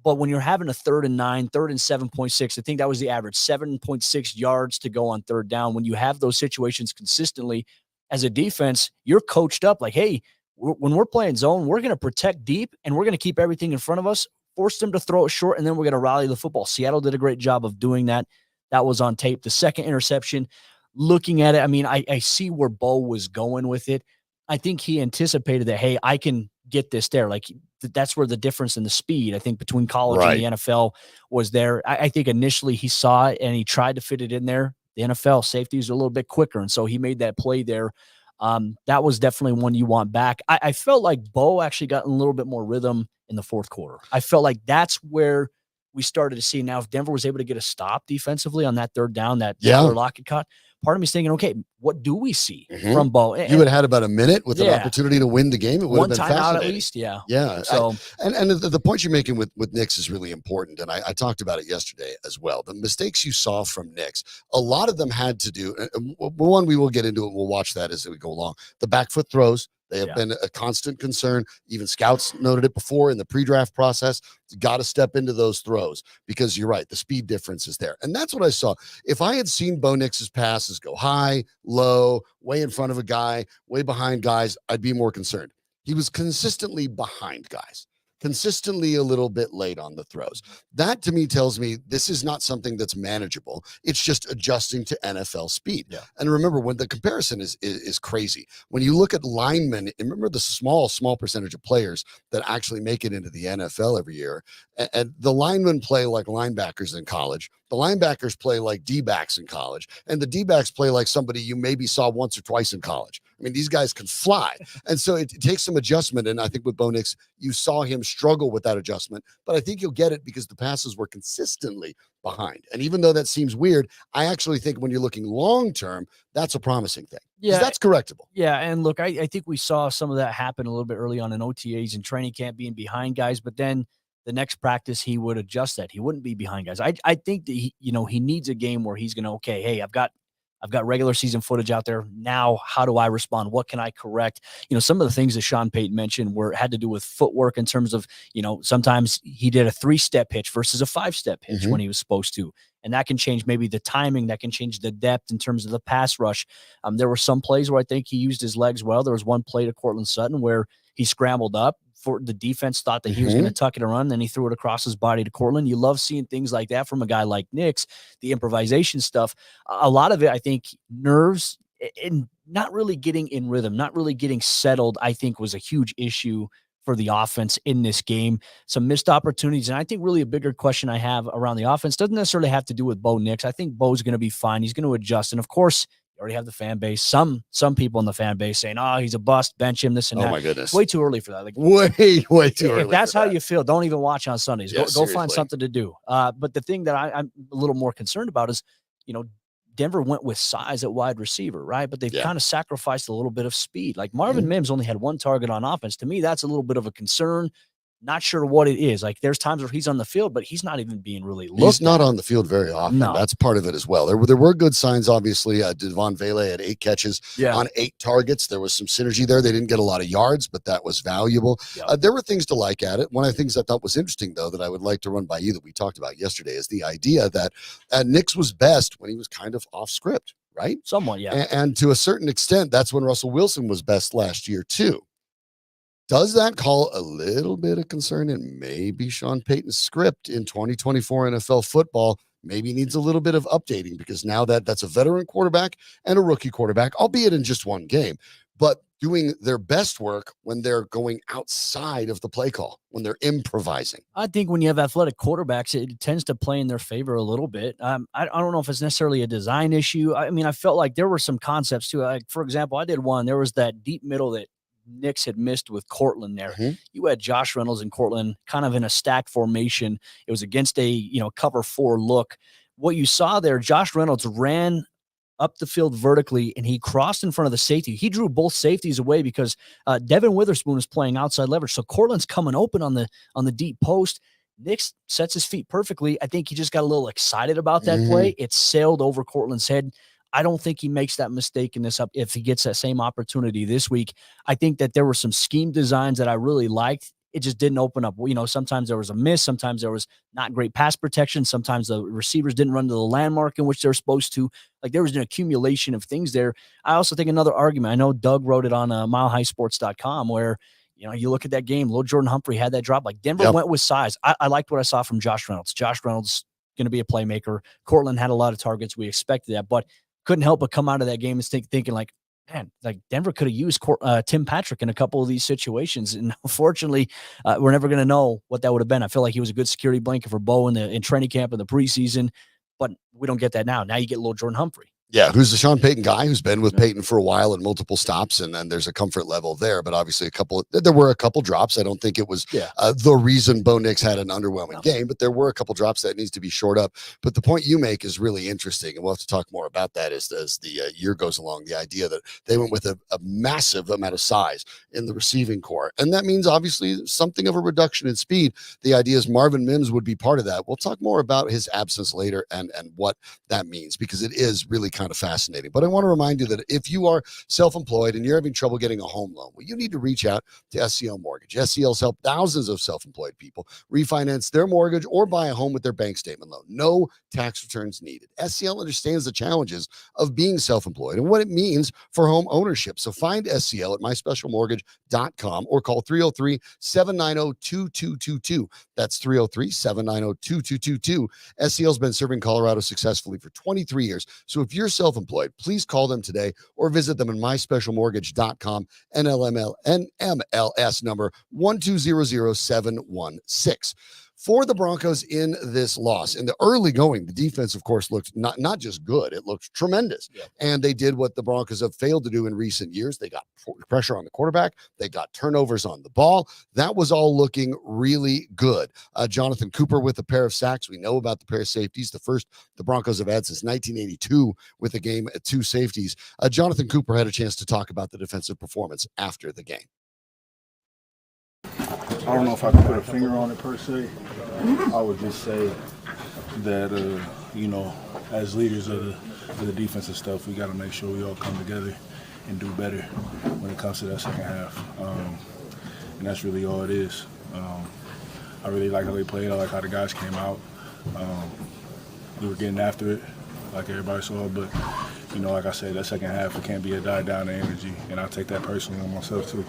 But when you're having a 3rd and 9, 3rd and 7.6, I think that was the average, 7.6 yards to go on 3rd down. When you have those situations consistently as a defense, you're coached up like, hey, when we're playing zone, we're going to protect deep and we're going to keep everything in front of us, force them to throw it short, and then we're going to rally the football. Seattle did a great job of doing that. That was on tape. The second interception, looking at it, I mean, I see where Bo was going with it. I think he anticipated that, hey, I can get this there. Like, that's where the difference in the speed, I think, between college and the NFL was there. I think initially he saw it and he tried to fit it in there. The NFL safeties are a little bit quicker, and so he made that play there. That was definitely one you want back. I felt like Bo actually got a little bit more rhythm in the 4th quarter. I felt like that's where we started to see. Now, if Denver was able to get a stop defensively on that 3rd down, that Lockett caught, part of me is thinking, okay, what do we see from Bo? You would have had about a minute with an opportunity to win the game. It would have been fascinating. Out at least, yeah. So, and the point you're making with Knicks is really important, and I talked about it yesterday as well. The mistakes you saw from Knicks, a lot of them had to do. And one, we will get into it. We'll watch that as we go along. The back foot throws. They have been a constant concern. Even scouts noted it before in the pre-draft process. You got to step into those throws because you're right. The speed difference is there. And that's what I saw. If I had seen Bo Nix's passes go high, low, way in front of a guy, way behind guys, I'd be more concerned. He was consistently behind guys. Consistently a little bit late on the throws. That to me tells me this is not something that's manageable. It's just adjusting to NFL speed. Yeah. And remember, when the comparison is crazy, when you look at linemen, and remember the small percentage of players that actually make it into the NFL every year, and the linemen play like linebackers in college. The linebackers play like D-backs in college, and the D-backs play like somebody you maybe saw once or twice in college. I mean, these guys can fly. And so it takes some adjustment. And I think with Bo Nix, you saw him struggle with that adjustment, but I think you'll get it because the passes were consistently behind. And even though that seems weird, I actually think when you're looking long-term, that's a promising thing. Yeah. That's correctable. Yeah. And look, I think we saw some of that happen a little bit early on in OTAs and training camp being behind guys, but then the next practice, he would adjust that. He wouldn't be behind guys. I think that he needs a game where he's going to, okay, hey, I've got regular season footage out there. Now, how do I respond? What can I correct? Some of the things that Sean Payton mentioned had to do with footwork in terms of, sometimes he did a 3-step pitch versus a 5-step pitch when he was supposed to. And that can change maybe the timing, that can change the depth in terms of the pass rush. There were some plays where I think he used his legs well. There was one play to Cortland Sutton where he scrambled up. For the defense thought that he was going to tuck it and run, then he threw it across his body to Cortland. You love seeing things like that from a guy like Nix, the improvisation stuff. A lot of it, I think, nerves and not really getting in rhythm, not really getting settled, I think was a huge issue for the offense in this game. Some missed opportunities. And I think really a bigger question I have around the offense doesn't necessarily have to do with Bo Nix. I think Bo's going to be fine. He's going to adjust. And of course, you already have the fan base. Some people in the fan base saying, "Oh, he's a bust, bench him, this and that." Oh my goodness, way too early for that. Like way too early. If that's how you feel, don't even watch on Sundays. Go find something to do. But the thing that I'm a little more concerned about is, Denver went with size at wide receiver, right? But they've kind of sacrificed a little bit of speed. Like Marvin Mims only had 1 target on offense. To me, that's a little bit of a concern. Not sure what it is. Like there's times where he's on the field, but he's not even being really looked He's not on the field very often. No. That's part of it as well. There were good signs, obviously. Devon Vele had 8 catches on 8 targets. There was some synergy there. They didn't get a lot of yards, but that was valuable. There were things to like at it. One of the things I thought was interesting, though, that I would like to run by you that we talked about yesterday is the idea that Nix was best when he was kind of off script, right? Somewhat, yeah. And to a certain extent, that's when Russell Wilson was best last year, too. Does that call a little bit of concern in maybe Sean Payton's script in 2024 NFL football maybe needs a little bit of updating because now that's a veteran quarterback and a rookie quarterback, albeit in just one game. but doing their best work when they're going outside of the play call, when they're improvising. I think when you have athletic quarterbacks, it tends to play in their favor a little bit. I don't know if it's necessarily a design issue. I mean, I felt like there were some concepts too. Like, for example, I did one. There was that deep middle that Knicks had missed with Cortland there. Mm-hmm. You had Josh Reynolds and Cortland kind of in a stack formation. It was against a, cover 4 look. What you saw there, Josh Reynolds ran up the field vertically, and he crossed in front of the safety. He drew both safeties away because Devin Witherspoon is playing outside leverage. So Cortland's coming open on the deep post. Nix sets his feet perfectly. I think he just got a little excited about that play. It sailed over Cortland's head. I don't think he makes that mistake in this up if he gets that same opportunity this week. I think that there were some scheme designs that I really liked. It just didn't open up. Sometimes there was a miss. Sometimes there was not great pass protection. Sometimes the receivers didn't run to the landmark in which they're supposed to. Like, there was an accumulation of things there. I also think another argument, I know Doug wrote it on milehighsports.com, where, you look at that game, Lil Jordan Humphrey had that drop. Like, Denver went with size. I liked what I saw from Josh Reynolds. Josh Reynolds going to be a playmaker. Cortland had a lot of targets. We expected that, but couldn't help but come out of that game and thinking like, man, like Denver could have used Tim Patrick in a couple of these situations. And unfortunately, we're never going to know what that would have been. I feel like he was a good security blanket for Bo in training camp in the preseason, but we don't get that now. Now you get Lil Jordan Humphrey. Yeah, who's the Sean Payton guy who's been with Payton for a while and multiple stops, and then there's a comfort level there. But obviously, there were a couple drops. I don't think it was the reason Bo Nix had an underwhelming game, but there were a couple drops that needs to be shored up. But the point you make is really interesting, and we'll have to talk more about that as the year goes along. The idea that they went with a massive amount of size in the receiving core, and that means obviously something of a reduction in speed. The idea is Marvin Mims would be part of that. We'll talk more about his absence later and what that means, because it is really kind of fascinating. But I want to remind you that if you are self-employed and you're having trouble getting a home loan, well, you need to reach out to SCL Mortgage. SCL's helped thousands of self-employed people refinance their mortgage or buy a home with their bank statement loan. No tax returns needed. SCL understands the challenges of being self-employed and what it means for home ownership. So find SCL at myspecialmortgage.com or call 303-790-2222. That's 303-790-2222. SCL's been serving Colorado successfully for 23 years. So if you're self-employed, please call them today or visit them at myspecialmortgage.com, NMLS number 1200716. For the Broncos in this loss, in the early going, the defense, of course, looked not just good, it looked tremendous. Yeah. And they did what the Broncos have failed to do in recent years. They got pressure on the quarterback. They got turnovers on the ball. That was all looking really good. Jonathan Cooper with a pair of sacks. We know about the pair of safeties. The first the Broncos have had since 1982 with a game at 2 safeties. Jonathan Cooper had a chance to talk about the defensive performance after the game. I don't know if I can put a finger on it per se. I would just say that, as leaders of the defensive stuff, we got to make sure we all come together and do better when it comes to that second half. And that's really all it is. I really like how they played. I like how the guys came out. We were getting after it like everybody saw, but, like I said, that second half, it can't be a die-down energy, and I take that personally on myself too.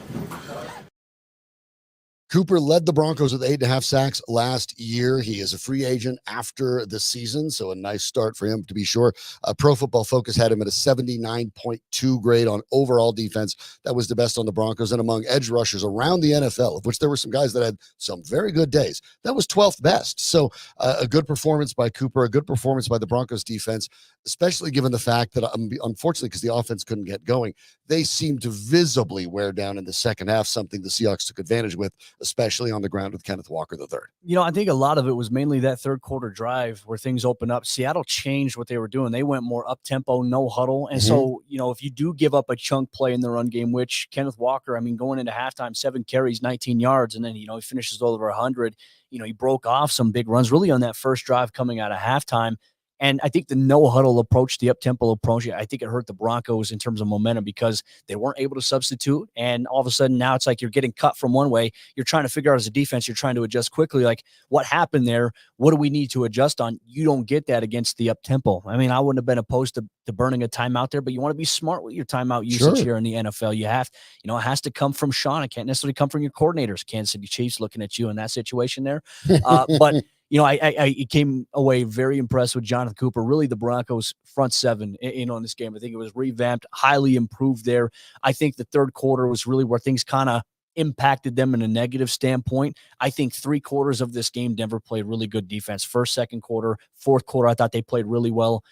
Cooper led the Broncos with 8.5 sacks last year. He is a free agent after the season, so a nice start for him to be sure. Pro Football Focus had him at a 79.2 grade on overall defense. That was the best on the Broncos, and among edge rushers around the NFL, of which there were some guys that had some very good days. That was 12th best. So a good performance by Cooper, a good performance by the Broncos defense, especially given the fact that, unfortunately, because the offense couldn't get going, they seemed to visibly wear down in the second half, something the Seahawks took advantage with, especially on the ground with Kenneth Walker III. I think a lot of it was mainly that third quarter drive where things opened up. Seattle changed what they were doing. They went more up-tempo, no huddle. And so, if you do give up a chunk play in the run game, which Kenneth Walker, going into halftime, 7 carries, 19 yards, and then, he finishes over 100. He broke off some big runs really on that first drive coming out of halftime. And I think the no-huddle approach, the up-tempo approach, I think it hurt the Broncos in terms of momentum because they weren't able to substitute. And all of a sudden now it's like you're getting cut from one way. You're trying to figure out as a defense, you're trying to adjust quickly. Like, what happened there? What do we need to adjust on? You don't get that against the up-tempo. I wouldn't have been opposed to burning a timeout there, but you want to be smart with your timeout usage here in the NFL. You have, it has to come from Sean. It can't necessarily come from your coordinators. Kansas City Chiefs looking at you in that situation there. But I came away very impressed with Jonathan Cooper. Really, the Broncos front seven in on this game. I think it was revamped, highly improved there. I think the third quarter was really where things kind of impacted them in a negative standpoint. I think 3 quarters of this game, Denver played really good defense. First, second quarter, fourth quarter, I thought they played really well.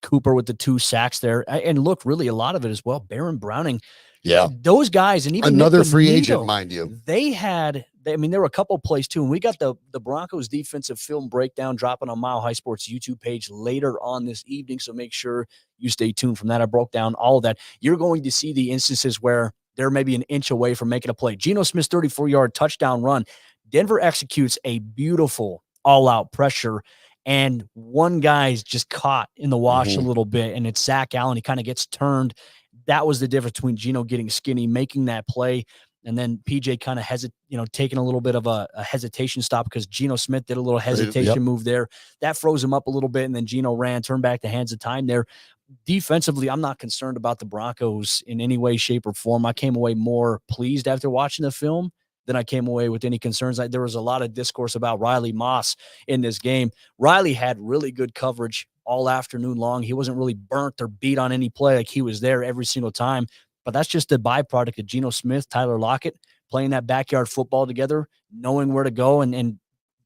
Cooper with the 2 sacks there. And look, really a lot of it as well. Baron Browning. Yeah. Those guys, and even another Nick free Bonito, agent, mind you. There were a couple plays too. And we got the Broncos defensive film breakdown dropping on Mile High Sports YouTube page later on this evening. So make sure you stay tuned from that. I broke down all of that. You're going to see the instances where they're maybe an inch away from making a play. Geno Smith's 34-yard touchdown run. Denver executes a beautiful all-out pressure, and one guy's just caught in the wash a little bit, and it's Zach Allen. He kind of gets turned. That was the difference between Geno getting skinny, making that play, and then PJ kind of taking a little bit of a hesitation stop because Geno Smith did a little hesitation move there. That froze him up a little bit, and then Geno turned back the hands of time there. Defensively, I'm not concerned about the Broncos in any way, shape, or form. I came away more pleased after watching the film than I came away with any concerns. There was a lot of discourse about Riley Moss in this game. Riley had really good coverage all afternoon long. He wasn't really burnt or beat on any play. Like, he was there every single time. But that's just a byproduct of Geno Smith, Tyler Lockett, playing that backyard football together, knowing where to go, and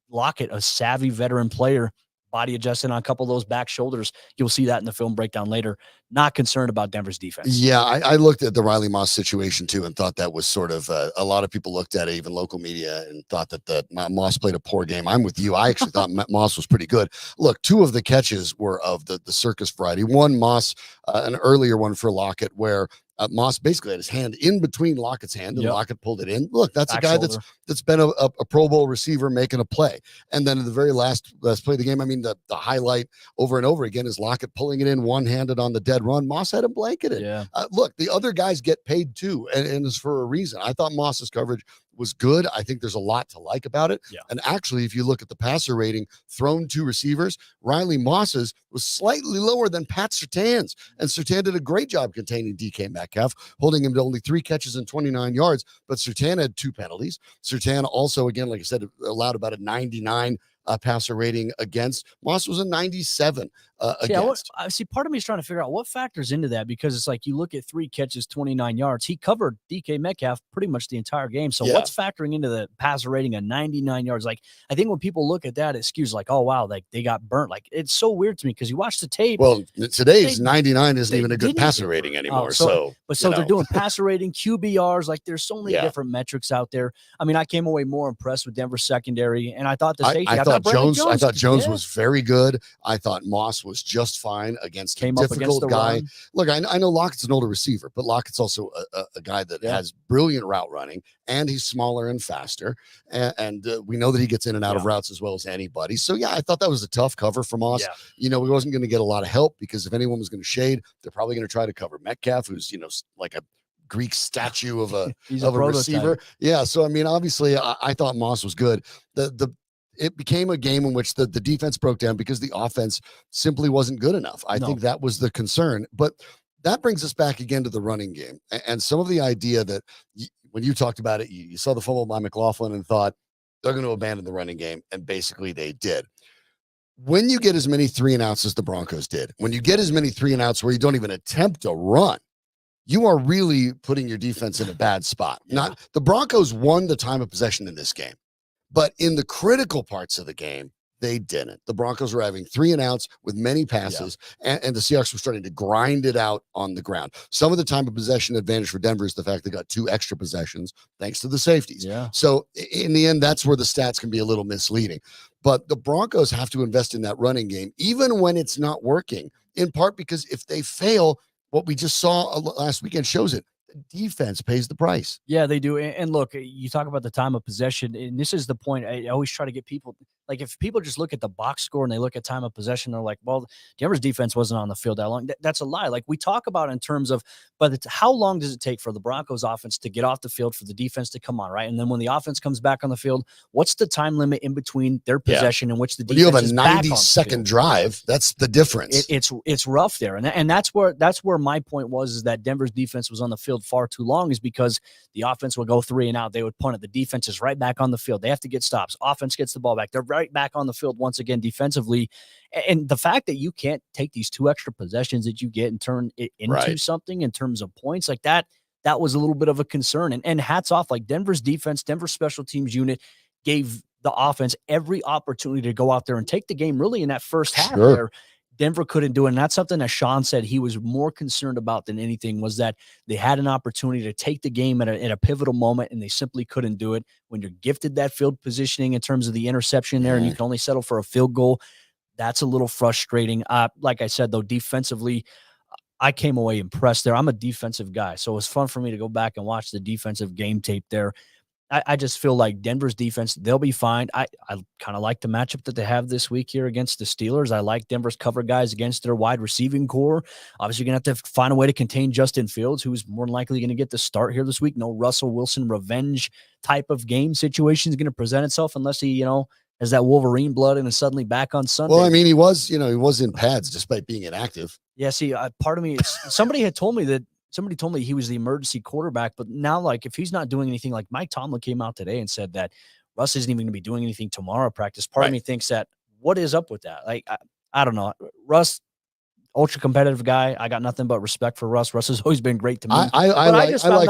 Lockett, a savvy veteran player, body adjusted on a couple of those back shoulders. You'll see that in the film breakdown later. Not concerned about Denver's defense. Yeah, I looked at the Riley Moss situation too and thought that was sort of a lot of people looked at it, even local media, and thought that Moss played a poor game. I'm with you. I actually thought Moss was pretty good. Look, 2 of the catches were of the circus variety. One, Moss, an earlier one for Lockett, where Moss basically had his hand in between Lockett's hand, and Lockett pulled it in. Look, that's back a guy shoulder. that's been a Pro Bowl receiver making a play. And then in the very last play of the game, I mean, the highlight over and over again is Lockett pulling it in one-handed on the dead run. Moss had him blanketed. Yeah. Look, the other guys get paid too, and it's for a reason. I thought Moss's coverage was good. I think there's a lot to like about it. Yeah. And actually, if you look at the passer rating thrown to receivers, Riley Moss's was slightly lower than Pat Surtain's. And Surtain did a great job containing DK Metcalf, holding him to only 3 catches and 29 yards. But Surtain had 2 penalties. Surtain also, again, like I said, allowed about a 99 passer rating against. Moss was a 97 against. See, part of me is trying to figure out what factors into that, because it's like you look at 3 catches, 29 yards. He covered DK Metcalf pretty much the entire game. So what's factoring into the passer rating of 99 yards? Like, I think when people look at that, it skews like, oh, wow, like they got burnt. Like, it's so weird to me because you watch the tape. Well, today's 99 isn't even a good passer rating anymore. So they're doing passer rating, QBRs. Like, there's so many different metrics out there. I mean, I came away more impressed with Denver's secondary, and I thought the safety. I thought Jones was very good. I thought Moss was just fine against a difficult guy. Run. Look, I know Lockett's an older receiver, but Lockett's also a guy that has brilliant route running, and he's smaller and faster. And we know that he gets in and out of routes as well as anybody. So, I thought that was a tough cover for Moss. Yeah. We wasn't going to get a lot of help, because if anyone was going to shade, they're probably going to try to cover Metcalf, who's, like a Greek statue of a receiver. Yeah. So, I mean, obviously, I thought Moss was good. It became a game in which the defense broke down because the offense simply wasn't good enough. I think that was the concern. But that brings us back again to the running game. And some of the idea that when you talked about it, you saw the fumble by McLaughlin and thought they're going to abandon the running game. And basically they did. When you get as many 3-and-outs as the Broncos did, when you get as many 3-and-outs where you don't even attempt to run, you are really putting your defense in a bad spot. The Broncos won the time of possession in this game. But in the critical parts of the game, they didn't. The Broncos were having 3-and-outs with many passes, and the Seahawks were starting to grind it out on the ground. Some of the time of possession advantage for Denver is the fact they got 2 extra possessions thanks to the safeties. Yeah. So in the end, that's where the stats can be a little misleading. But the Broncos have to invest in that running game, even when it's not working, in part because if they fail, what we just saw last weekend shows it. Defense pays the price. Yeah, they do. And look, you talk about the time of possession, and this is the point I always try to get people. Like, if people just look at the box score and they look at time of possession, they're like, well, Denver's defense wasn't on the field that long. That's a lie. Like, we talk about in terms of, but how long does it take for the Broncos offense to get off the field, for the defense to come on, right? And then when the offense comes back on the field, what's the time limit in between their possession in which the defense you have a is 90-second drive. That's the difference. It's rough there. And that's where my point was, is that Denver's defense was on the field far too long, is because the offense would go 3-and-out. They would punt it. The defense is right back on the field. They have to get stops. Offense gets the ball back. They're right back on the field once again defensively. And the fact that you can't take these 2 extra possessions that you get and turn it into something in terms of points like that was a little bit of a concern. And hats off, like Denver's defense, Denver's special teams unit gave the offense every opportunity to go out there and take the game really in that first half where Denver couldn't do it. And that's something that Sean said he was more concerned about than anything, was that they had an opportunity to take the game at a pivotal moment, and they simply couldn't do it. When you're gifted that field positioning in terms of the interception there, and you can only settle for a field goal, that's a little frustrating. Like I said, though, defensively, I came away impressed there. I'm a defensive guy, so it was fun for me to go back and watch the defensive game tape there. I just feel like Denver's defense, they'll be fine. I kind of like the matchup that they have this week here against the Steelers. I like Denver's cover guys against their wide receiving core. Obviously, you're going to have to find a way to contain Justin Fields, who's more than likely going to get the start here this week. No Russell Wilson revenge type of game situation is going to present itself unless he, has that Wolverine blood and is suddenly back on Sunday. Well, I mean, he was in pads despite being inactive. Yeah, see, part of me is somebody told me he was the emergency quarterback, but now, like, if he's not doing anything, like Mike Tomlin came out today and said that Russ isn't even going to be doing anything tomorrow practice. Part of me thinks that what is up with that? Like, I don't know. Russ, ultra competitive guy. I got nothing but respect for Russ. Russ has always been great to me. I found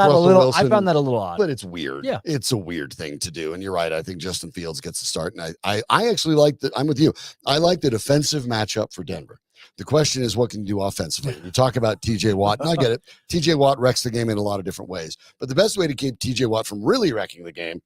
that a little odd. But it's weird. Yeah. It's a weird thing to do. And you're right. I think Justin Fields gets the start. And I actually like that. I'm with you. I like the defensive matchup for Denver. The question is, what can you do offensively? You talk about TJ Watt, and I get it. TJ Watt wrecks the game in a lot of different ways. But the best way to keep TJ Watt from really wrecking the game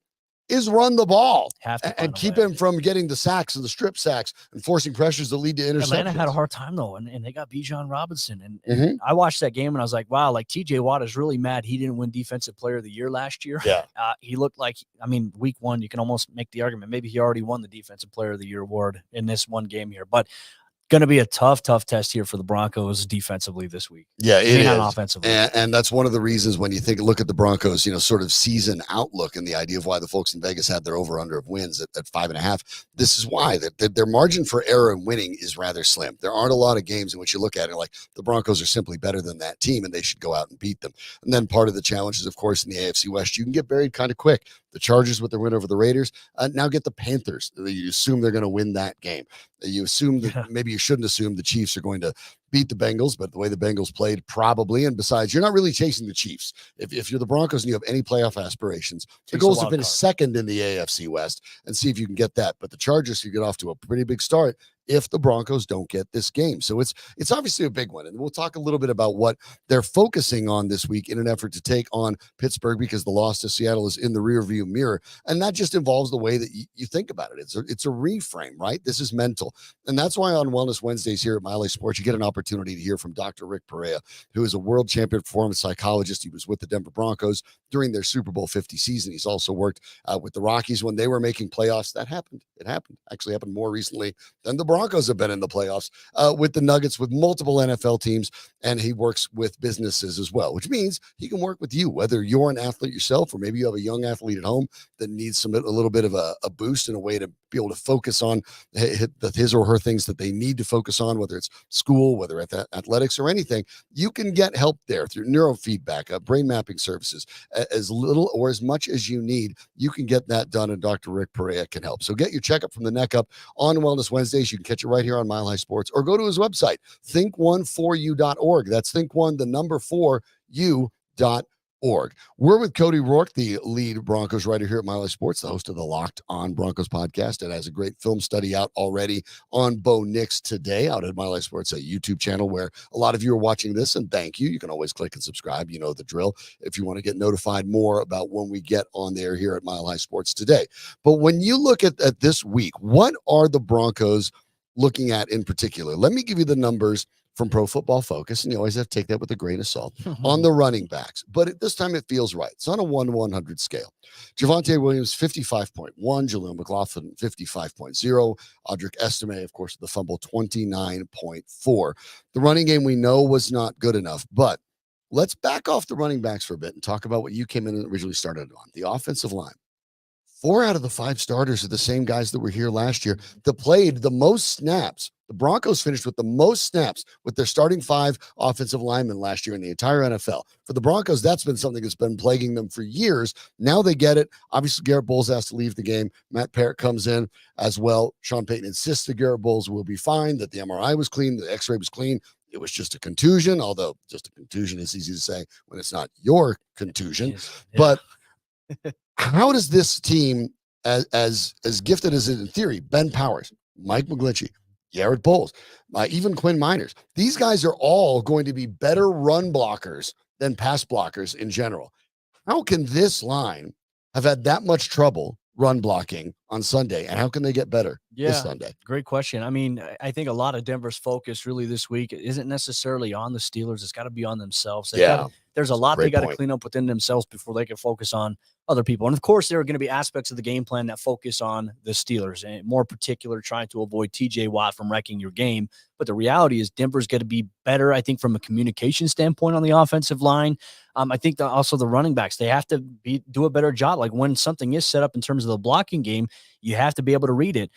is run the ball and keep him from getting the sacks and the strip sacks and forcing pressures that lead to interceptions. Atlanta had a hard time, though, and they got Bijan Robinson. And I watched that game, and I was like, wow, like TJ Watt is really mad he didn't win Defensive Player of the Year last year. Yeah. He looked like, week 1, you can almost make the argument. Maybe he already won the Defensive Player of the Year award in this one game here. But going to be a tough test here for the Broncos defensively this week. Yeah, it is. Offensively. And that's one of the reasons when you look at the Broncos, sort of season outlook and the idea of why the folks in Vegas had their over-under of wins at 5.5. This is why that their margin for error in winning is rather slim. There aren't a lot of games in which you look at it like the Broncos are simply better than that team and they should go out and beat them. And then part of the challenge is, of course, in the AFC West, you can get buried kind of quick. The Chargers with their win over the Raiders, now get the Panthers. You assume they're going to win that game. You assume that maybe you shouldn't assume the Chiefs are going to beat the Bengals, but the way the Bengals played, probably. And besides, you're not really chasing the Chiefs. If you're the Broncos and you have any playoff aspirations, the goal is to finish second in the AFC West and see if you can get that. But the Chargers could get off to a pretty big start if the Broncos don't get this game. So it's obviously a big one. And we'll talk a little bit about what they're focusing on this week in an effort to take on Pittsburgh, because the loss to Seattle is in the rearview mirror. And that just involves the way that you think about it. It's a reframe, right? This is mental. And that's why on Wellness Wednesdays here at Mile High Sports, you get an opportunity to hear from Dr. Rick Perea, who is a world champion performance psychologist. He was with the Denver Broncos during their Super Bowl 50 season. He's also worked with the Rockies when they were making playoffs. That happened. It happened. Actually happened more recently than the Broncos have been in the playoffs, with the Nuggets, with multiple NFL teams, and he works with businesses as well, which means he can work with you, whether you're an athlete yourself or maybe you have a young athlete at home that needs a little bit of a boost and a way to be able to focus on his or her things that they need to focus on, whether it's school, whether it's athletics or anything. You can get help there through neurofeedback, brain mapping services. As little or as much as you need, you can get that done, and Dr. Rick Perea can help. So get your checkup from the neck up on Wellness Wednesdays. You can catch it right here on Mile High Sports, or go to his website, think14u.org. That's think1,4u.org. We're with Cody Roark, the lead Broncos writer here at Mile High Sports, the host of the Locked On Broncos podcast. It has a great film study out already on Bo Nix today, out at Mile High Sports, a YouTube channel where a lot of you are watching this, and thank you. You can always click and subscribe. You know the drill if you want to get notified more about when we get on there here at Mile High Sports today. But when you look at this week, what are the Broncos looking at in particular? Let me give you the numbers from Pro Football Focus, and you always have to take that with a grain of salt, on the running backs. But at this time, it feels right. It's on a 1-100 scale. Javonte Williams, 55.1. Jaleel McLaughlin, 55.0. Audric Estime, of course, the fumble, 29.4. The running game we know was not good enough, but let's back off the running backs for a bit and talk about what you came in and originally started on, the offensive line. 4 out of the 5 starters are the same guys that were here last year that played the most snaps. The Broncos finished with the most snaps with their starting 5 offensive linemen last year in the entire NFL. For the Broncos, that's been something that's been plaguing them for years. Now they get it. Obviously, Garrett Bowles has to leave the game. Matt Parrott comes in as well. Sean Payton insists that Garrett Bowles will be fine, that the MRI was clean, the x-ray was clean. It was just a contusion, although just a contusion is easy to say when it's not your contusion. Yes. Yeah. But how does this team, as gifted as it in theory, Ben Powers, Mike McGlinchey, Garrett Bowles, even Quinn Miners, these guys are all going to be better run blockers than pass blockers in general. How can this line have had that much trouble run blocking on Sunday, and how can they get better this Sunday? Great question. I mean, I think a lot of Denver's focus really this week isn't necessarily on the Steelers. It's got to be on themselves. There's a lot they got to clean up within themselves before they can focus on other people. And of course, there are going to be aspects of the game plan that focus on the Steelers, and more particular, trying to avoid TJ Watt from wrecking your game. But the reality is Denver's going to be better, I think, from a communication standpoint on the offensive line. I think that also the running backs, they have to do a better job. Like when something is set up in terms of the blocking game, you have to be able to read it.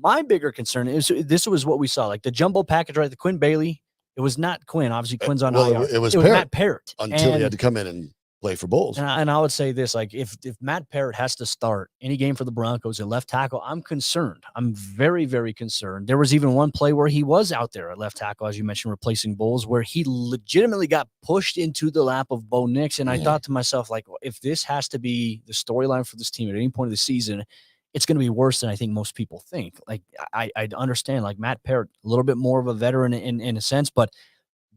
My bigger concern is this was what we saw, like the jumbo package, right? The Quinn Bailey. It was not Quinn. Obviously, Quinn's on IR. It was Matt Parrott. Until he had to come in and play for Bowles. And I would say this, like if Matt Parrott has to start any game for the Broncos at left tackle, I'm concerned. I'm very, very concerned. There was even one play where he was out there at left tackle, as you mentioned, replacing Bowles, where he legitimately got pushed into the lap of Bo Nix. And I thought to myself, like, if this has to be the storyline for this team at any point of the season, it's going to be worse than I think most people think. Like, I understand, like Matt Parrott, a little bit more of a veteran in a sense, but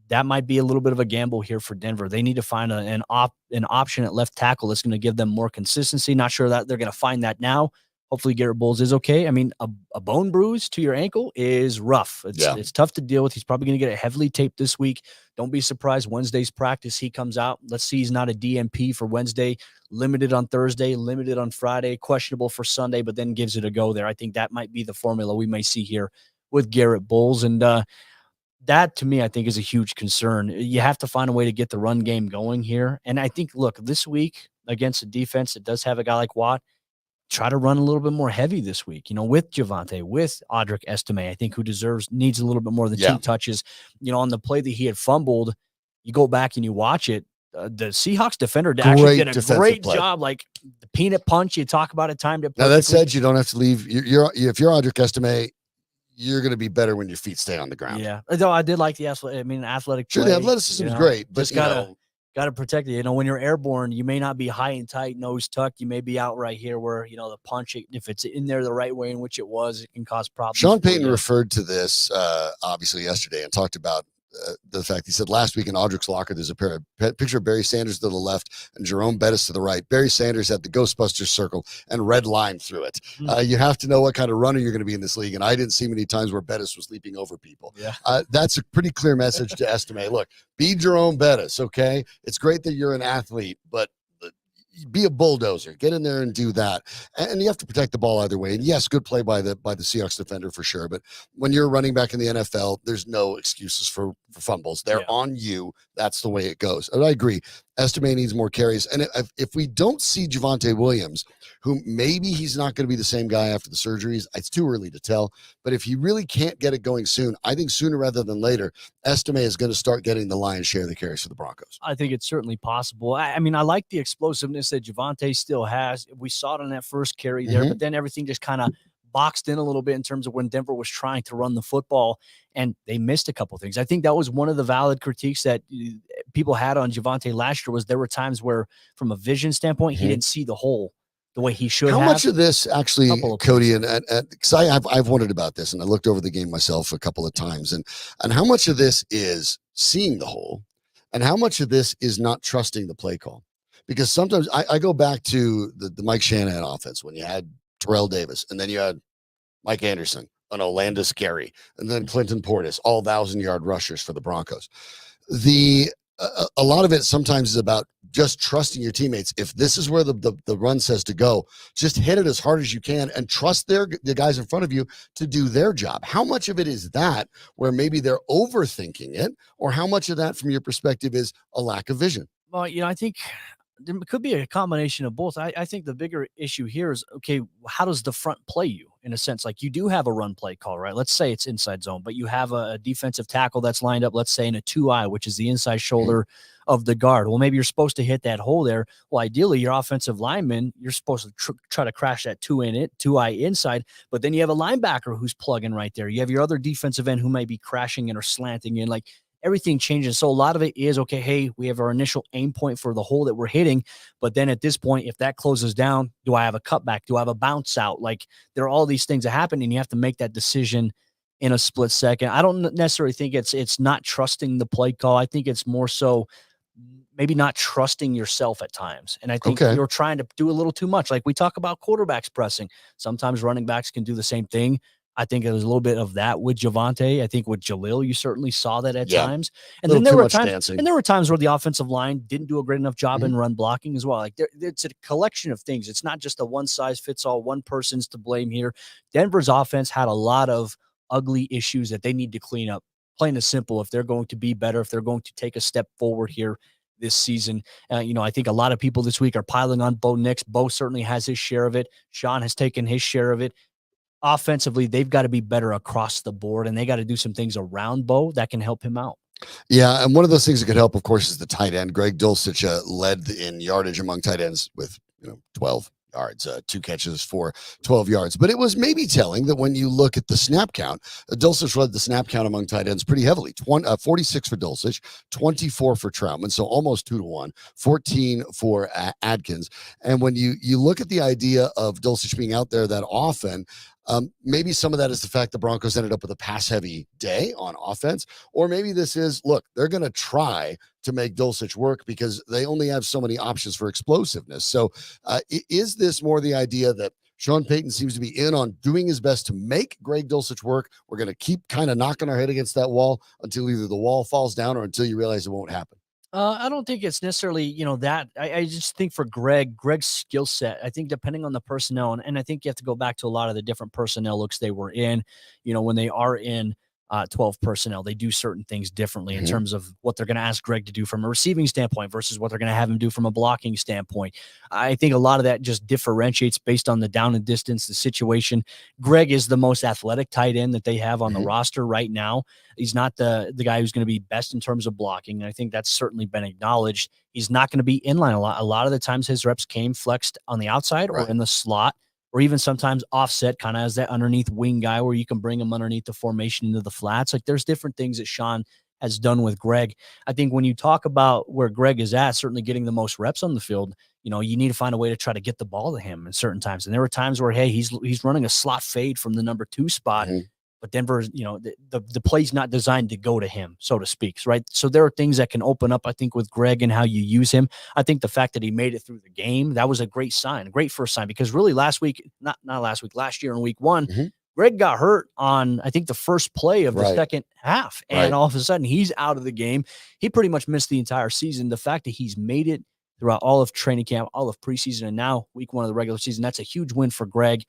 that might be a little bit of a gamble here for Denver. They need to find an option at left tackle that's going to give them more consistency. Not sure that they're going to find that now. Hopefully Garrett Bowles is okay. I mean, a bone bruise to your ankle is rough. It's tough to deal with. He's probably going to get it heavily taped this week. Don't be surprised Wednesday's practice, he comes out. Let's see, he's not a DNP for Wednesday, limited on Thursday, limited on Friday, questionable for Sunday, but then gives it a go there. I think that might be the formula we may see here with Garrett Bowles. And that, to me, I think is a huge concern. You have to find a way to get the run game going here. And I think, look, this week against a defense that does have a guy like Watt, try to run a little bit more heavy this week, with Javonte, with Audric Estime, I think, who needs a little bit more than 2 touches. On the play that he had fumbled, you go back and you watch it. The Seahawks defender actually did a great job, like the peanut punch. You talk about it, timed it perfectly. Now, that said, you don't have to leave. If you're Audric Estime, you're going to be better when your feet stay on the ground. Yeah. Though I did like the athletic play. Sure, the athleticism is great, but just gotta protect it. When you're airborne, you may not be high and tight, nose tucked. You may be out right here where, the punch, if it's in there the right way in which it was, it can cause problems. Sean Payton referred to this, obviously, yesterday and talked about the fact, he said last week in Audric's locker, there's a picture of Barry Sanders to the left and Jerome Bettis to the right. Barry Sanders had the Ghostbusters circle and red line through it. You have to know what kind of runner you're going to be in this league. And I didn't see many times where Bettis was leaping over people. That's a pretty clear message to estimate. Look, be Jerome Bettis. Okay. It's great that you're an athlete, but be a bulldozer, get in there and do that. And you have to protect the ball either way. And yes, good play by the Seahawks defender for sure. But when you're running back in the NFL, there's no excuses for fumbles. They're on you. That's the way it goes. And I agree. Estime needs more carries. And if we don't see Javonte Williams, who maybe he's not going to be the same guy after the surgeries, it's too early to tell. But if he really can't get it going soon, I think sooner rather than later, Estime is going to start getting the lion's share of the carries for the Broncos. I think it's certainly possible. I mean, I like the explosiveness that Javonte still has. We saw it on that first carry there, but then everything just kind of boxed in a little bit in terms of when Denver was trying to run the football, and they missed a couple things. I think that was one of the valid critiques that people had on Javonte last year, was there were times where, from a vision standpoint, he didn't see the hole the way he should have. How much of this actually, Cody, and because I've wondered about this, and I looked over the game myself a couple of times, and how much of this is seeing the hole, and how much of this is not trusting the play call? Because sometimes I go back to the Mike Shanahan offense when you had Terrell Davis, and then you had Mike Anderson, an Orlando Scary, and then Clinton Portis, all 1,000-yard rushers for the Broncos. A lot of it sometimes is about just trusting your teammates. If this is where the run says to go, just hit it as hard as you can and trust the guys in front of you to do their job. How much of it is that, where maybe they're overthinking it, or how much of that, from your perspective, is a lack of vision? Well, I think there could be a combination of both. I think the bigger issue here is, okay, how does the front play you in a sense? Like, you do have a run play call, right? Let's say it's inside zone, but you have a defensive tackle that's lined up, let's say in a 2-eye, which is the inside shoulder of the guard. Well, maybe you're supposed to hit that hole there. Well, ideally, your offensive lineman, you're supposed to try to crash that 2-eye inside, but then you have a linebacker who's plugging right there. You have your other defensive end who might be crashing in or slanting in. Like, everything changes. So a lot of it is, okay, hey, we have our initial aim point for the hole that we're hitting. But then at this point, if that closes down, do I have a cutback? Do I have a bounce out? Like, there are all these things that happen, and you have to make that decision in a split second. I don't necessarily think it's not trusting the play call. I think it's more so maybe not trusting yourself at times. And I think you're trying to do a little too much. Like, we talk about quarterbacks pressing. Sometimes running backs can do the same thing. I think it was a little bit of that with Javonte. I think with Jalil, you certainly saw that at times. And then there were times where the offensive line didn't do a great enough job in run blocking as well. Like, it's a collection of things. It's not just a one size fits all. One person's to blame here. Denver's offense had a lot of ugly issues that they need to clean up. Plain and simple. If they're going to be better, if they're going to take a step forward here this season. I think a lot of people this week are piling on Bo Nix. Bo certainly has his share of it. Sean has taken his share of it. Offensively, they've got to be better across the board, and they got to do some things around Bo that can help him out. Yeah, and one of those things that could help, of course, is the tight end. Greg Dulcich led in yardage among tight ends with 12 yards, 2 catches for 12 yards. But it was maybe telling that when you look at the snap count, Dulcich led the snap count among tight ends pretty heavily. 46 for Dulcich, 24 for Troutman, so almost 2-to-1, 14 for Adkins. And when you look at the idea of Dulcich being out there that often, maybe some of that is the fact the Broncos ended up with a pass-heavy day on offense, or maybe this is, look, they're going to try to make Dulcich work because they only have so many options for explosiveness. So is this more the idea that Sean Payton seems to be in on doing his best to make Greg Dulcich work? We're going to keep kind of knocking our head against that wall until either the wall falls down or until you realize it won't happen. I don't think it's necessarily, that. I just think for Greg's skill set, I think depending on the personnel, and I think you have to go back to a lot of the different personnel looks they were in, when they are in 12 personnel, they do certain things differently in terms of what they're going to ask Greg to do from a receiving standpoint versus what they're going to have him do from a blocking standpoint. I think a lot of that just differentiates based on the down and distance, the situation. Greg is the most athletic tight end that they have on the roster right now. He's not the guy who's going to be best in terms of blocking. And I think that's certainly been acknowledged. He's not going to be inline a lot. A lot of the times his reps came flexed on the outside or in the slot, or even sometimes offset, kind of as that underneath wing guy where you can bring him underneath the formation into the flats. Like, there's different things that Sean has done with Greg. I think when you talk about where Greg is at, certainly getting the most reps on the field, you need to find a way to try to get the ball to him in certain times. And there were times where, hey, he's running a slot fade from the number 2 spot. But Denver, the play's not designed to go to him, so to speak, right? So there are things that can open up, I think, with Greg and how you use him. I think the fact that he made it through the game, that was a great sign, a great first sign, because really last year in week 1, Greg got hurt on, I think, the first play of the second half. And all of a sudden he's out of the game. He pretty much missed the entire season. The fact that he's made it throughout all of training camp, all of preseason, and now week 1 of the regular season, that's a huge win for Greg.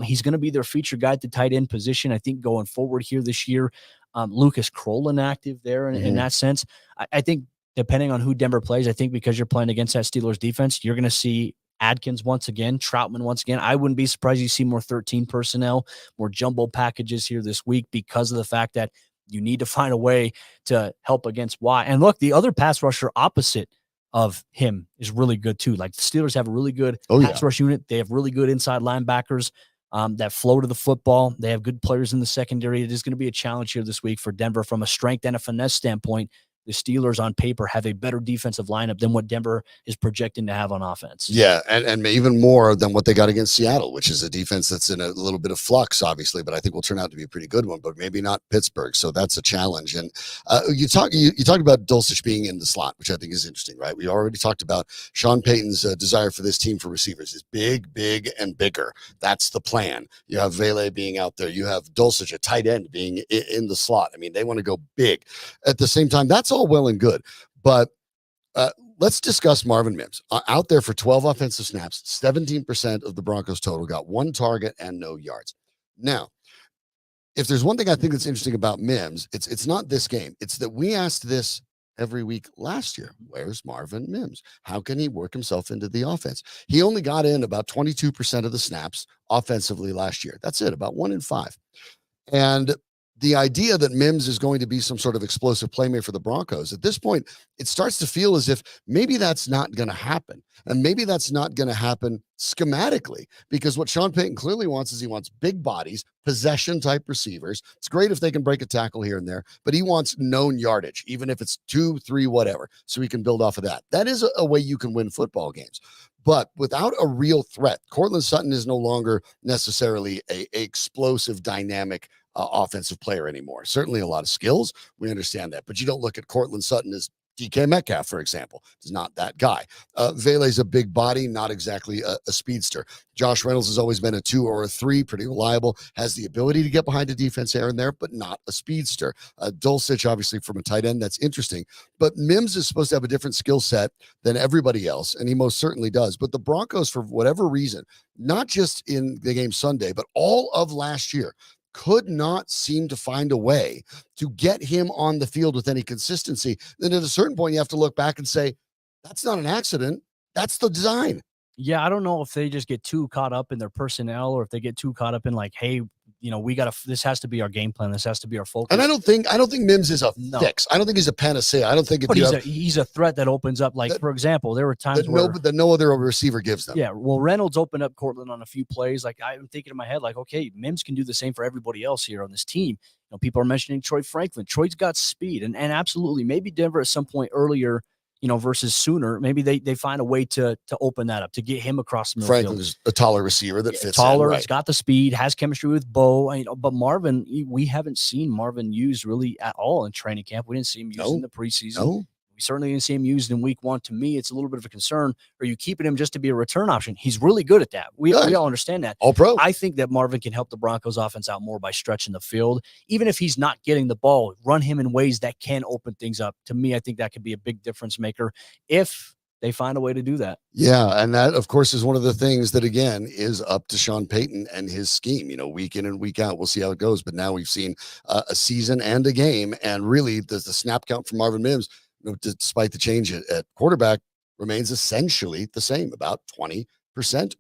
He's going to be their feature guy at the tight end position, I think, going forward here this year. Lucas Kroll inactive there in that sense. I think depending on who Denver plays, I think because you're playing against that Steelers defense, you're going to see Adkins once again, Troutman once again. I wouldn't be surprised you see more 13 personnel, more jumbo packages here this week because of the fact that you need to find a way to help against Watt. And look, the other pass rusher opposite of him is really good too. Like, the Steelers have a really good pass rush unit. They have really good inside linebackers that flow to the football. They have good players in the secondary. It is going to be a challenge here this week for Denver from a strength and a finesse standpoint. The Steelers on paper have a better defensive lineup than what Denver is projecting to have on offense. Yeah, and even more than what they got against Seattle, which is a defense that's in a little bit of flux, obviously, but I think will turn out to be a pretty good one, but maybe not Pittsburgh. So that's a challenge. And you talked about Dulcich being in the slot, which I think is interesting, right? We already talked about Sean Payton's desire for this team for receivers is big, big, and bigger. That's the plan. You have Vele being out there. You have Dulcich, a tight end, being in the slot. I mean, they want to go big. At the same time, that's all well and good, but let's discuss Marvin Mims. Out there for 12 offensive snaps, 17% of the Broncos total, got 1 target and no yards. Now, if there's one thing I think that's interesting about Mims, it's not this game. It's that we asked this every week last year. Where's Marvin Mims? How can he work himself into the offense? He only got in about 22% of the snaps offensively last year. That's it, about 1 in 5. And the idea that Mims is going to be some sort of explosive playmaker for the Broncos, at this point, it starts to feel as if maybe that's not going to happen. And maybe that's not going to happen schematically, because what Sean Payton clearly wants is he wants big bodies, possession-type receivers. It's great if they can break a tackle here and there, but he wants known yardage, even if it's 2, 3, whatever, so he can build off of that. That is a way you can win football games. But without a real threat, Courtland Sutton is no longer necessarily a explosive, dynamic offensive player anymore. Certainly a lot of skills. We understand that. But you don't look at Courtland Sutton as DK Metcalf, for example. He's not that guy. Vele's a big body, not exactly a speedster. Josh Reynolds has always been a 2 or a 3, pretty reliable, has the ability to get behind a defense here and there, but not a speedster. Dulcich, obviously, from a tight end, that's interesting. But Mims is supposed to have a different skill set than everybody else, and he most certainly does. But the Broncos, for whatever reason, not just in the game Sunday, but all of last year, could not seem to find a way to get him on the field with any consistency. Then at a certain point, you have to look back and say, that's not an accident. That's the design. Yeah, I don't know if they just get too caught up in their personnel or if they get too caught up in like, hey, this has to be our game plan. This has to be our focus. And I don't think Mims is a fix. I don't think he's a panacea. I don't think he's a threat that opens up. Like, for example, there were times that no other receiver gives them. Yeah, well, Reynolds opened up Courtland on a few plays. Like, I'm thinking in my head, like, okay, Mims can do the same for everybody else here on this team. People are mentioning Troy Franklin. Troy's got speed, and absolutely, maybe Denver at some point earlier, versus sooner, maybe they find a way to open that up, to get him across the middle. Franklin's a taller receiver that fits taller, in, right. He's got the speed, has chemistry with Bo. But Marvin, we haven't seen Marvin used really at all in training camp. We didn't see him used in the preseason. No. We certainly didn't see him used in week 1. To me, it's a little bit of a concern. Are you keeping him just to be a return option? He's really good at that. We all understand that. All pro. I think that Marvin can help the Broncos offense out more by stretching the field. Even if he's not getting the ball, run him in ways that can open things up. To me, I think that could be a big difference maker if they find a way to do that. Yeah, and that, of course, is one of the things that, again, is up to Sean Payton and his scheme. Week in and week out, we'll see how it goes. But now we've seen a season and a game, and really the snap count for Marvin Mims, despite the change at quarterback, remains essentially the same, about 20%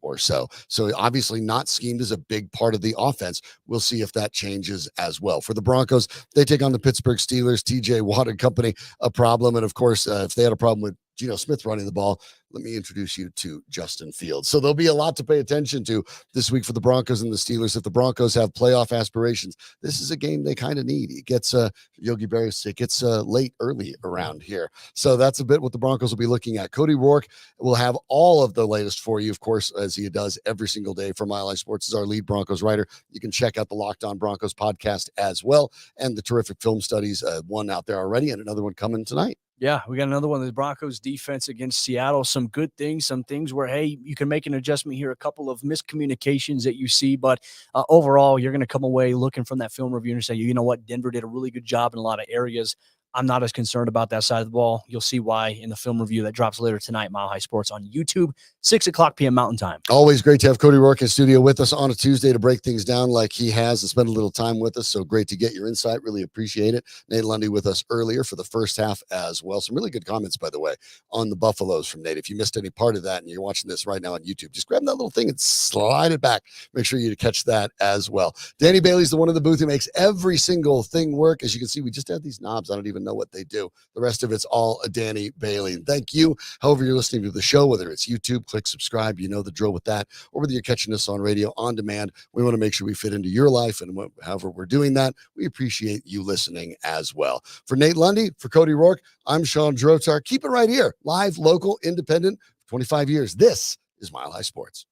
or so. So obviously not schemed as a big part of the offense. We'll see if that changes as well. For the Broncos, they take on the Pittsburgh Steelers, TJ Watt and company, a problem. And of course, if they had a problem with Geno Smith running the ball, let me introduce you to Justin Fields. So there'll be a lot to pay attention to this week for the Broncos and the Steelers. If the Broncos have playoff aspirations, this is a game they kind of need. It gets Yogi Berra, it gets late early around here. So that's a bit what the Broncos will be looking at. Cody Roark will have all of the latest for you, of course, as he does every single day for Mile High Sports, is our lead Broncos writer. You can check out the Locked On Broncos podcast as well, and the terrific film studies, one out there already and another one coming tonight. Yeah, we got another one of the Broncos defense against Seattle. Some good things, some things where, hey, you can make an adjustment here, a couple of miscommunications that you see. But overall, you're going to come away looking from that film review and say, you know what, Denver did a really good job in a lot of areas. I'm not as concerned about that side of the ball. You'll see why in the film review that drops later tonight, Mile High Sports on YouTube, 6 o'clock p.m. Mountain Time. Always great to have Cody Roark in studio with us on a Tuesday to break things down like he has and spend a little time with us. So great to get your insight. Really appreciate it. Nate Lundy with us earlier for the first half as well. Some really good comments, by the way, on the Buffaloes from Nate. If you missed any part of that and you're watching this right now on YouTube, just grab that little thing and slide it back. Make sure you catch that as well. Danny Bailey's the one in the booth who makes every single thing work. As you can see, we just have these knobs. I don't even know what they do. The rest of it's all Danny Bailey. And thank you. However you're listening to the show, whether it's YouTube, click subscribe, you know the drill with that, or whether you're catching us on radio on demand, we want to make sure we fit into your life. And however we're doing that, we appreciate you listening as well. For Nate Lundy, for Cody Roark, I'm Sean Drotar. Keep it right here. Live, local, independent, 25 years. This is Mile High Sports.